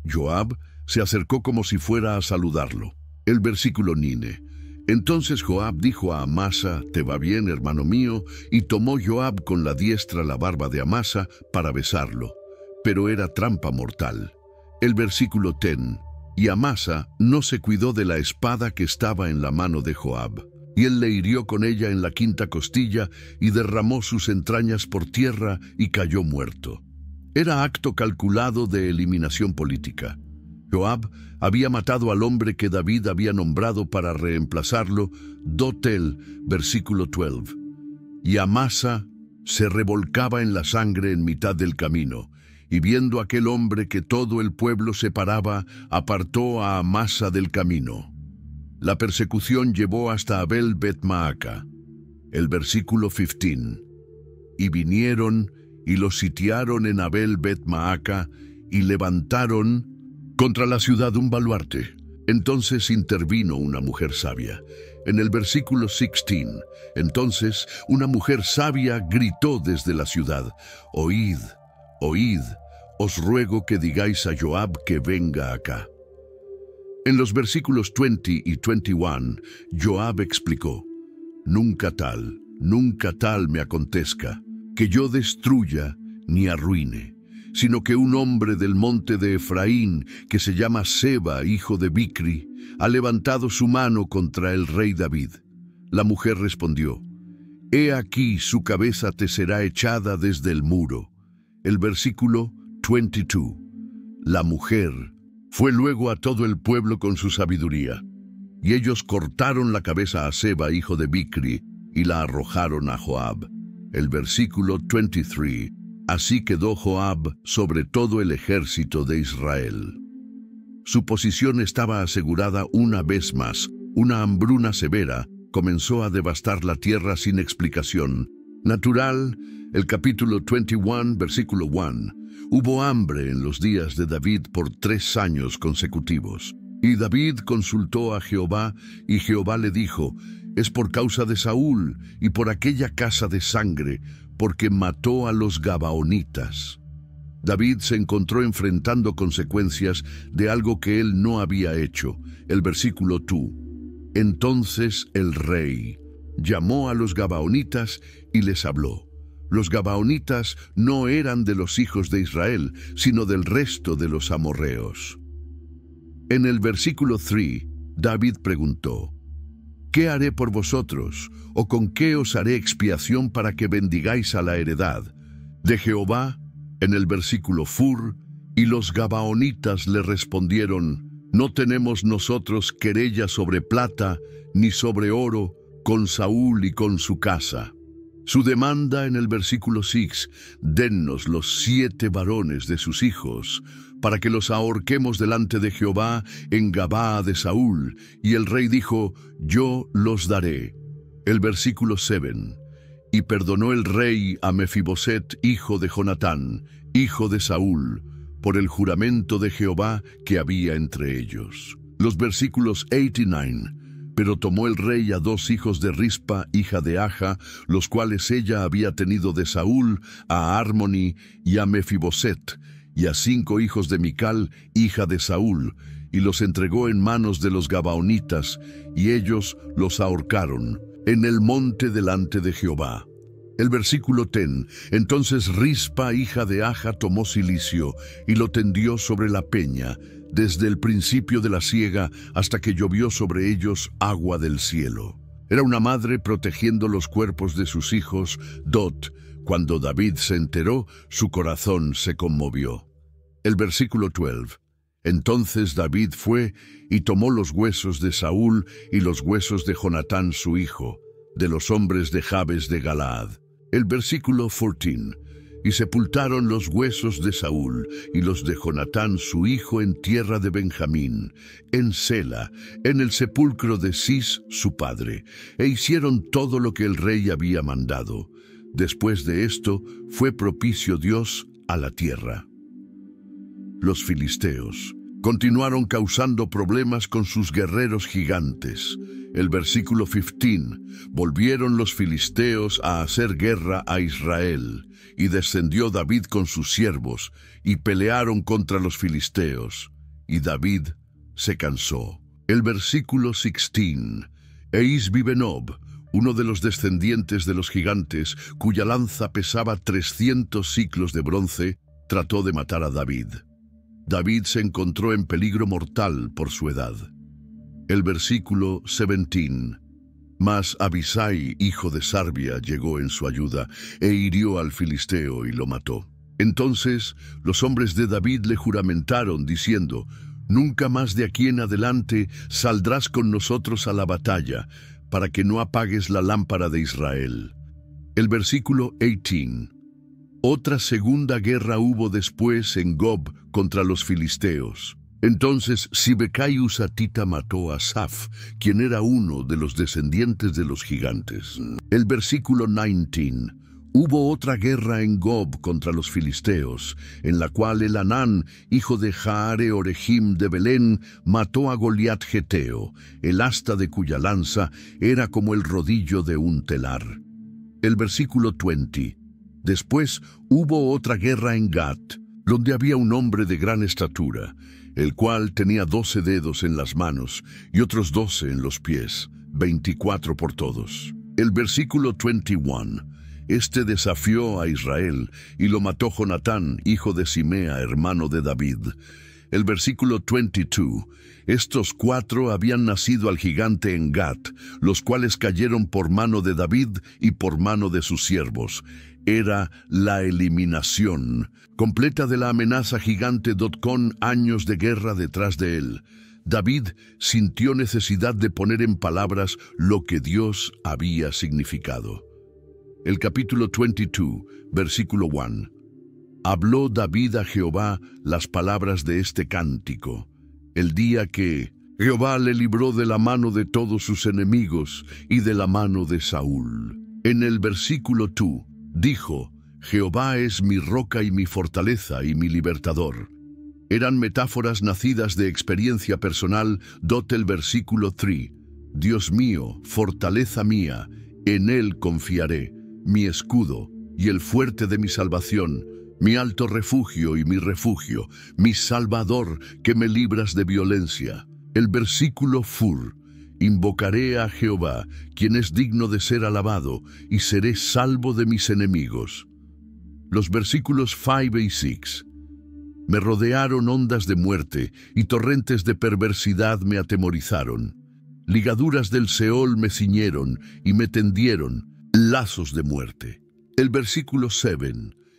Joab se acercó como si fuera a saludarlo. El versículo 9. Entonces Joab dijo a Amasa: «¿Te va bien, hermano mío?» Y tomó Joab con la diestra la barba de Amasa para besarlo, pero era trampa mortal. El versículo 10. Y Amasa no se cuidó de la espada que estaba en la mano de Joab, y él le hirió con ella en la quinta costilla y derramó sus entrañas por tierra y cayó muerto. Era acto calculado de eliminación política. Joab había matado al hombre que David había nombrado para reemplazarlo, Dotel, versículo 12. Y Amasa se revolcaba en la sangre en mitad del camino, y viendo aquel hombre que todo el pueblo separaba, apartó a Amasa del camino. La persecución llevó hasta Abel Bet-Maaca. El versículo 15. Y vinieron y los sitiaron en Abel Bet-Maaca y levantaron contra la ciudad un baluarte. Entonces intervino una mujer sabia. En el versículo 16, entonces una mujer sabia gritó desde la ciudad: «Oíd, oíd, os ruego que digáis a Joab que venga acá». En los versículos 20 y 21, Joab explicó: nunca tal me acontezca, que yo destruya ni arruine, sino que un hombre del monte de Efraín, que se llama Seba, hijo de Bicri, ha levantado su mano contra el rey David. La mujer respondió: «He aquí su cabeza te será echada desde el muro». El versículo 22. La mujer fue luego a todo el pueblo con su sabiduría, y ellos cortaron la cabeza a Seba, hijo de Bicri, y la arrojaron a Joab. El versículo 23. Así quedó Joab sobre todo el ejército de Israel. Su posición estaba asegurada una vez más. Una hambruna severa comenzó a devastar la tierra sin explicación. Natural, el capítulo 21, versículo 1. Hubo hambre en los días de David por 3 años consecutivos. Y David consultó a Jehová, y Jehová le dijo: «Es por causa de Saúl y por aquella casa de sangre, porque mató a los Gabaonitas». David se encontró enfrentando consecuencias de algo que él no había hecho. El versículo 2. Entonces el rey llamó a los Gabaonitas y les habló. Los Gabaonitas no eran de los hijos de Israel, sino del resto de los amorreos. En el versículo 3, David preguntó: «¿Qué haré por vosotros? ¿O con qué os haré expiación para que bendigáis a la heredad de Jehová?». En el versículo 4, y los Gabaonitas le respondieron: «No tenemos nosotros querella sobre plata ni sobre oro con Saúl y con su casa». Su demanda en el versículo 6: «Dennos los 7 varones de sus hijos, para que los ahorquemos delante de Jehová en Gabaa de Saúl». Y el rey dijo: «Yo los daré». El versículo 7: «Y perdonó el rey a Mefiboset, hijo de Jonatán, hijo de Saúl, por el juramento de Jehová que había entre ellos». Los versículos 8 y 9: «Pero tomó el rey a 2 hijos de Rispa, hija de Aja, los cuales ella había tenido de Saúl, a Armoni y a Mefiboset, y a 5 hijos de Mical, hija de Saúl, y los entregó en manos de los Gabaonitas, y ellos los ahorcaron en el monte delante de Jehová». El versículo 10: «Entonces Rispa, hija de Aja, tomó cilicio y lo tendió sobre la peña, desde el principio de la siega hasta que llovió sobre ellos agua del cielo». Era una madre protegiendo los cuerpos de sus hijos. Cuando David se enteró, su corazón se conmovió. El versículo 12: «Entonces David fue y tomó los huesos de Saúl y los huesos de Jonatán su hijo, de los hombres de Jabes de Galaad». El versículo 14: «Y sepultaron los huesos de Saúl y los de Jonatán su hijo en tierra de Benjamín, en Sela, en el sepulcro de Cis su padre, e hicieron todo lo que el rey había mandado. Después de esto fue propicio Dios a la tierra». Los filisteos continuaron causando problemas con sus guerreros gigantes. El versículo 15. Volvieron los filisteos a hacer guerra a Israel, y descendió David con sus siervos, y pelearon contra los filisteos, y David se cansó. El versículo 16. Eisbi-Benob, uno de los descendientes de los gigantes, cuya lanza pesaba 300 siclos de bronce, trató de matar a David. David se encontró en peligro mortal por su edad. El versículo 17. Mas Abisai, hijo de Sarbia, llegó en su ayuda, e hirió al filisteo y lo mató. Entonces los hombres de David le juramentaron, diciendo: «Nunca más de aquí en adelante saldrás con nosotros a la batalla, para que no apagues la lámpara de Israel». El versículo 18. Otra segunda guerra hubo después en Gob contra los filisteos. Entonces Sibecai Husatita mató a Asaf, quien era uno de los descendientes de los gigantes. El versículo 19. Hubo otra guerra en Gob contra los filisteos, en la cual Elhanán, hijo de Jaare-Oregim de Belén, mató a Goliat Geteo, el asta de cuya lanza era como el rodillo de un telar. El versículo 20. Después hubo otra guerra en Gat, donde había un hombre de gran estatura, el cual tenía 12 dedos en las manos y otros 12 en los pies, 24 por todos. El versículo 21. Este desafió a Israel y lo mató Jonatán, hijo de Simea, hermano de David. El versículo 22. Estos 4 habían nacido al gigante en Gat, los cuales cayeron por mano de David y por mano de sus siervos. Era la eliminación completa de la amenaza gigante con años de guerra detrás de él. David sintió necesidad de poner en palabras lo que Dios había significado. El capítulo 22, versículo 1. Habló David a Jehová las palabras de este cántico, el día que Jehová le libró de la mano de todos sus enemigos y de la mano de Saúl. En el versículo 2, dijo: Jehová es mi roca y mi fortaleza y mi libertador. Eran metáforas nacidas de experiencia personal. El versículo 3. Dios mío, fortaleza mía, en él confiaré, mi escudo y el fuerte de mi salvación, mi alto refugio y mi refugio, mi salvador, que me libras de violencia. El versículo 4. Invocaré a Jehová, quien es digno de ser alabado, y seré salvo de mis enemigos. Los versículos 5 y 6. Me rodearon ondas de muerte, y torrentes de perversidad me atemorizaron. Ligaduras del Seol me ciñeron, y me tendieron lazos de muerte. El versículo 7.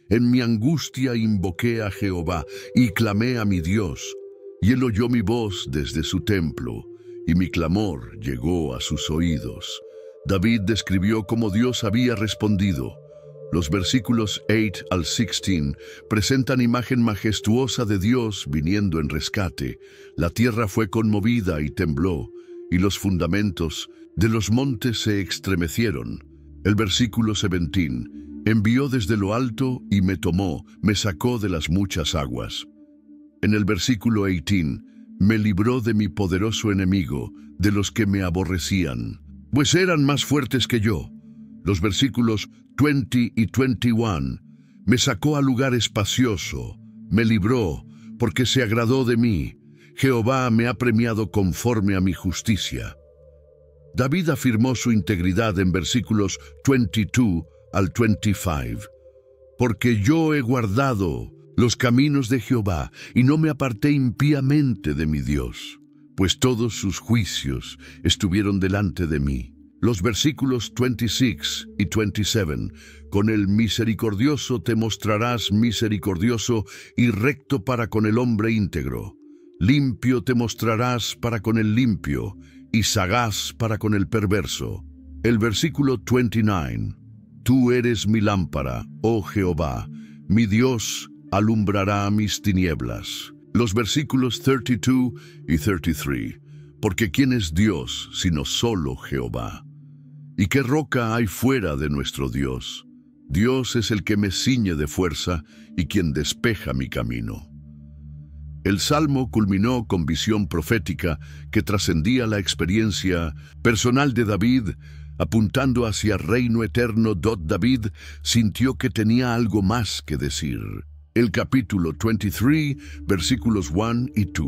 En mi angustia invoqué a Jehová, y clamé a mi Dios, y él oyó mi voz desde su templo, y mi clamor llegó a sus oídos. David describió cómo Dios había respondido. Los versículos 8 al 16 presentan imagen majestuosa de Dios viniendo en rescate. La tierra fue conmovida y tembló, y los fundamentos de los montes se estremecieron. El versículo 17. Envió desde lo alto y me tomó, me sacó de las muchas aguas. En el versículo 18. Me libró de mi poderoso enemigo, de los que me aborrecían, pues eran más fuertes que yo. Los versículos 20 y 21. Me sacó a lugar espacioso, me libró, porque se agradó de mí. Jehová me ha premiado conforme a mi justicia. David afirmó su integridad en versículos 22 al 25. Porque yo he guardado los caminos de Jehová, y no me aparté impíamente de mi Dios, pues todos sus juicios estuvieron delante de mí. Los versículos 26 y 27. Con el misericordioso te mostrarás misericordioso y recto para con el hombre íntegro. Limpio te mostrarás para con el limpio y sagaz para con el perverso. El versículo 29. Tú eres mi lámpara, oh Jehová, mi Dios alumbrará mis tinieblas. Los versículos 32 y 33. Porque ¿quién es Dios sino solo Jehová? ¿Y qué roca hay fuera de nuestro Dios? Dios es el que me ciñe de fuerza y quien despeja mi camino. El salmo culminó con visión profética que trascendía la experiencia personal de David, apuntando hacia reino eterno. David sintió que tenía algo más que decir. El capítulo 23, versículos 1 y 2.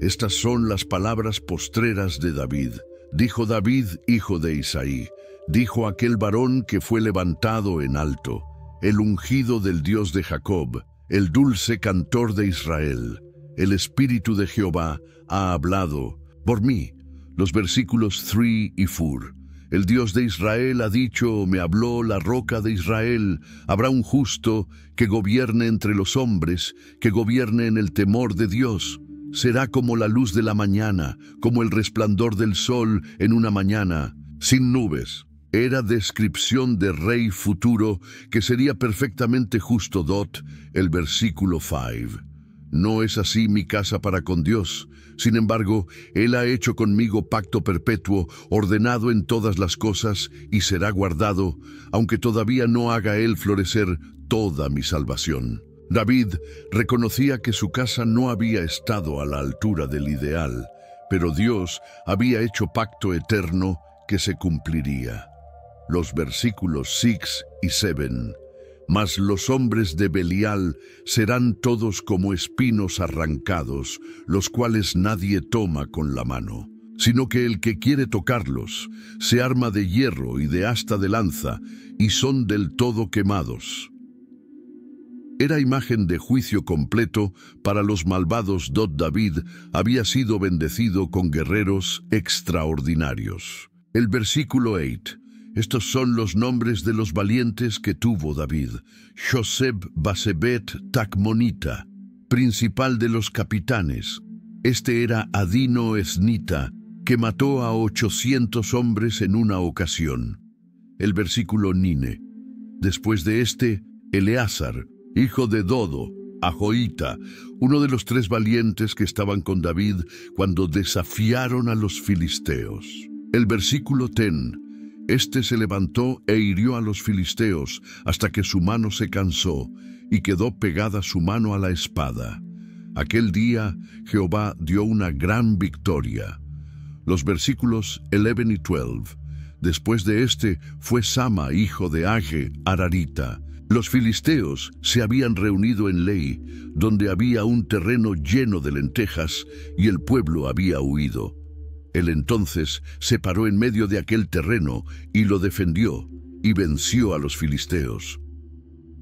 Estas son las palabras postreras de David. Dijo David, hijo de Isaí, dijo aquel varón que fue levantado en alto, el ungido del Dios de Jacob, el dulce cantor de Israel. El Espíritu de Jehová ha hablado por mí. Los versículos 3 y 4. El Dios de Israel ha dicho, me habló la roca de Israel. Habrá un justo que gobierne entre los hombres, que gobierne en el temor de Dios. Será como la luz de la mañana, como el resplandor del sol en una mañana, sin nubes. Era descripción de rey futuro que sería perfectamente justo. El versículo 5. No es así mi casa para con Dios. Sin embargo, Él ha hecho conmigo pacto perpetuo, ordenado en todas las cosas, y será guardado, aunque todavía no haga Él florecer toda mi salvación. David reconocía que su casa no había estado a la altura del ideal, pero Dios había hecho pacto eterno que se cumpliría. Los versículos 6 y 7. Mas los hombres de Belial serán todos como espinos arrancados, los cuales nadie toma con la mano, sino que el que quiere tocarlos se arma de hierro y de asta de lanza, y son del todo quemados. Era imagen de juicio completo para los malvados. David había sido bendecido con guerreros extraordinarios. El versículo 8. Estos son los nombres de los valientes que tuvo David. Joseb Basebet Tacmonita, principal de los capitanes. Este era Adino Esnita, que mató a 800 hombres en una ocasión. El versículo 9. Después de este, Eleazar, hijo de Dodo, Ahoita, uno de los 3 valientes que estaban con David cuando desafiaron a los filisteos. El versículo 10. Este se levantó e hirió a los filisteos hasta que su mano se cansó y quedó pegada su mano a la espada. Aquel día Jehová dio una gran victoria. Los versículos 11 y 12. Después de este fue Sama, hijo de Age, Ararita. Los filisteos se habían reunido en Lei, donde había un terreno lleno de lentejas, y el pueblo había huido. Él entonces se paró en medio de aquel terreno y lo defendió, y venció a los filisteos.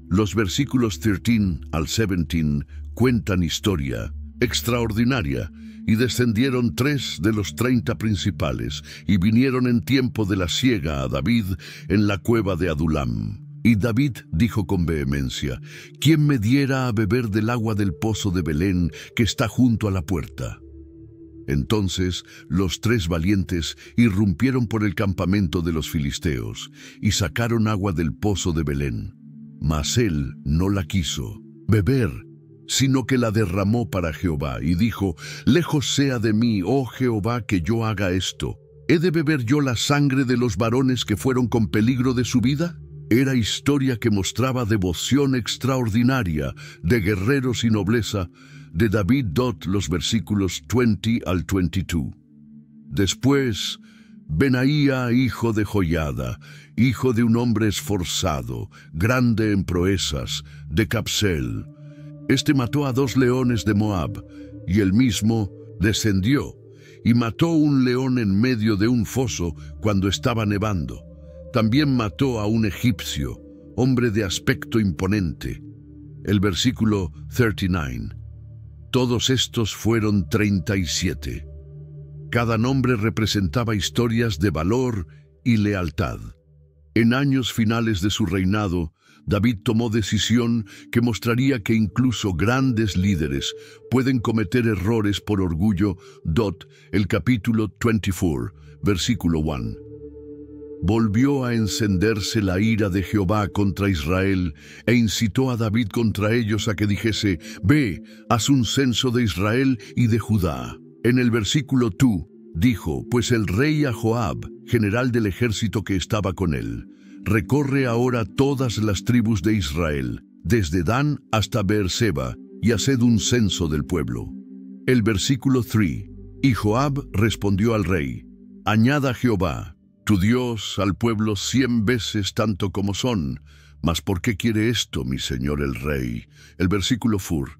Los versículos 13 al 17 cuentan historia extraordinaria, y descendieron 3 de los 30 principales, y vinieron en tiempo de la siega a David en la cueva de Adulam. Y David dijo con vehemencia, ¿quién me diera a beber del agua del pozo de Belén que está junto a la puerta? Entonces los 3 valientes irrumpieron por el campamento de los filisteos y sacaron agua del pozo de Belén. Mas él no la quiso beber, sino que la derramó para Jehová, y dijo, lejos sea de mí, oh Jehová, que yo haga esto. ¿He de beber yo la sangre de los varones que fueron con peligro de su vida? Era historia que mostraba devoción extraordinaria de guerreros y nobleza de David. Los versículos 20 al 22. Después, Benaía, hijo de Joiada, hijo de un hombre esforzado, grande en proezas, de Capsel. Este mató a 2 leones de Moab, y él mismo descendió y mató un león en medio de un foso cuando estaba nevando. También mató a un egipcio, hombre de aspecto imponente. El versículo 39. Todos estos fueron 37. Cada nombre representaba historias de valor y lealtad. En años finales de su reinado, David tomó decisión que mostraría que incluso grandes líderes pueden cometer errores por orgullo. El capítulo 24, versículo 1. Volvió a encenderse la ira de Jehová contra Israel, e incitó a David contra ellos a que dijese, ve, haz un censo de Israel y de Judá. En el versículo 2, dijo, pues el rey Joab, general del ejército que estaba con él, recorre ahora todas las tribus de Israel, desde Dan hasta Beerseba, y haced un censo del pueblo. El versículo 3. Y Joab respondió al rey: añada Jehová, tu Dios, al pueblo 100 veces tanto como son. Mas ¿por qué quiere esto, mi señor el rey? El versículo 4.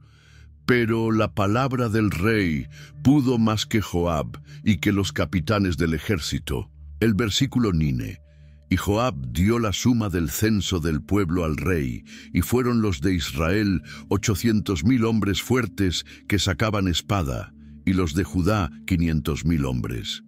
Pero la palabra del rey pudo más que Joab y que los capitanes del ejército. El versículo 9. Y Joab dio la suma del censo del pueblo al rey, y fueron los de Israel 800,000 hombres fuertes que sacaban espada, y los de Judá 500,000 hombres.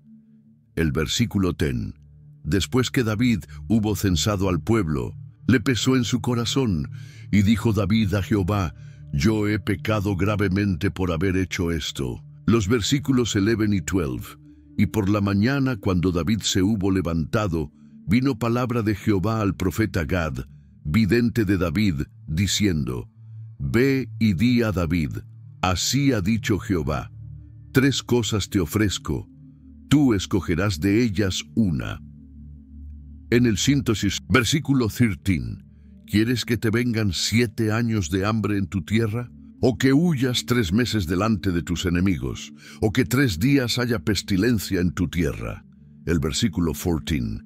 El versículo 10. Después que David hubo censado al pueblo, le pesó en su corazón, y dijo David a Jehová: yo he pecado gravemente por haber hecho esto. Los versículos 11 y 12. Y por la mañana, cuando David se hubo levantado, vino palabra de Jehová al profeta Gad, vidente de David, diciendo: ve y di a David, así ha dicho Jehová, 3 cosas te ofrezco, tú escogerás de ellas una. En el síntesis, versículo 13, ¿quieres que te vengan 7 años de hambre en tu tierra? ¿O que huyas 3 meses delante de tus enemigos? ¿O que 3 días haya pestilencia en tu tierra? El versículo 14.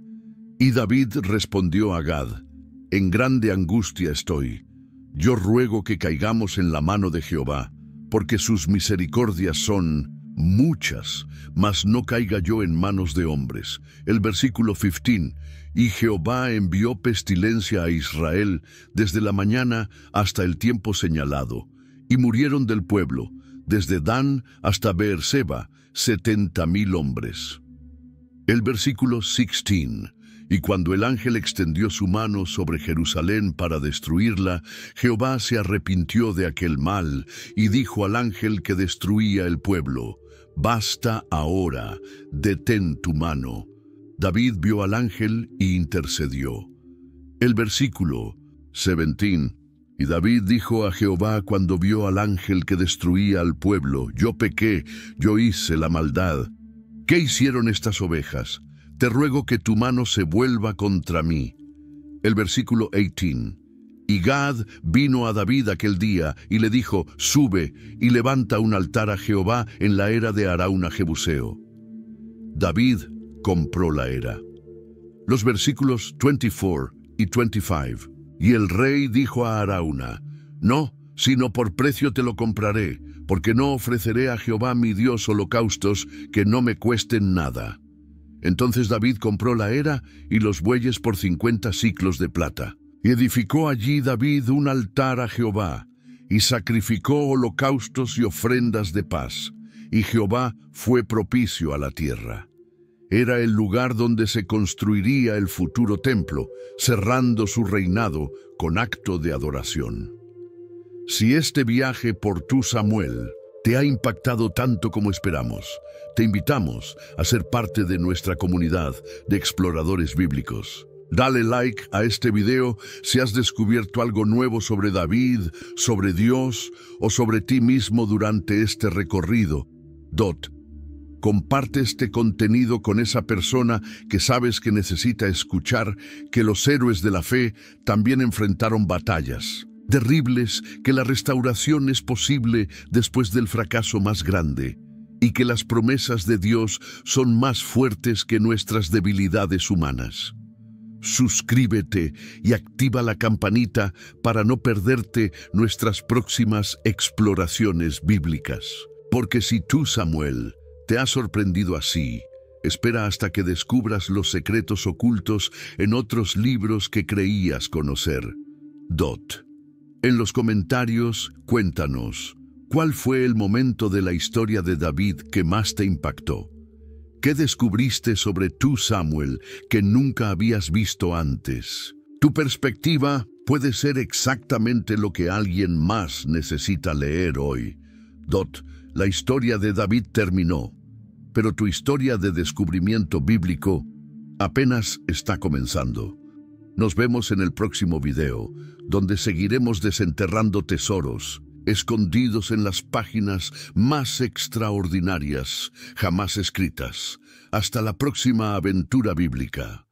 Y David respondió a Gad: en grande angustia estoy. Yo ruego que caigamos en la mano de Jehová, porque sus misericordias son muchas, mas no caiga yo en manos de hombres. El versículo 15. Y Jehová envió pestilencia a Israel desde la mañana hasta el tiempo señalado, y murieron del pueblo, desde Dan hasta Beerseba, 70,000 hombres. El versículo 16. Y cuando el ángel extendió su mano sobre Jerusalén para destruirla, Jehová se arrepintió de aquel mal, y dijo al ángel que destruía el pueblo: basta ahora, detén tu mano. David vio al ángel y intercedió. El versículo 17. Y David dijo a Jehová cuando vio al ángel que destruía al pueblo: yo pequé, yo hice la maldad. ¿Qué hicieron estas ovejas? Te ruego que tu mano se vuelva contra mí. El versículo 18. Y Gad vino a David aquel día y le dijo: sube y levanta un altar a Jehová en la era de Arauna Jebuseo. David compró la era. Los versículos 24 y 25. Y el rey dijo a Arauna: no, sino por precio te lo compraré, porque no ofreceré a Jehová mi Dios holocaustos que no me cuesten nada. Entonces David compró la era y los bueyes por 50 siclos de plata. Y edificó allí David un altar a Jehová, y sacrificó holocaustos y ofrendas de paz, y Jehová fue propicio a la tierra. Era el lugar donde se construiría el futuro templo, cerrando su reinado con acto de adoración. Si este viaje por tu Samuel te ha impactado tanto como esperamos, te invitamos a ser parte de nuestra comunidad de exploradores bíblicos. Dale like a este video si has descubierto algo nuevo sobre David, sobre Dios o sobre ti mismo durante este recorrido. Comparte este contenido con esa persona que sabes que necesita escuchar que los héroes de la fe también enfrentaron batallas terribles, que la restauración es posible después del fracaso más grande, y que las promesas de Dios son más fuertes que nuestras debilidades humanas. Suscríbete y activa la campanita para no perderte nuestras próximas exploraciones bíblicas. Porque si tú, Samuel, te has sorprendido así, espera hasta que descubras los secretos ocultos en otros libros que creías conocer. En los comentarios, cuéntanos, ¿cuál fue el momento de la historia de David que más te impactó? ¿Qué descubriste sobre tú, Samuel, que nunca habías visto antes? Tu perspectiva puede ser exactamente lo que alguien más necesita leer hoy. La historia de David terminó, pero tu historia de descubrimiento bíblico apenas está comenzando. Nos vemos en el próximo video, donde seguiremos desenterrando tesoros escondidos en las páginas más extraordinarias jamás escritas. Hasta la próxima aventura bíblica.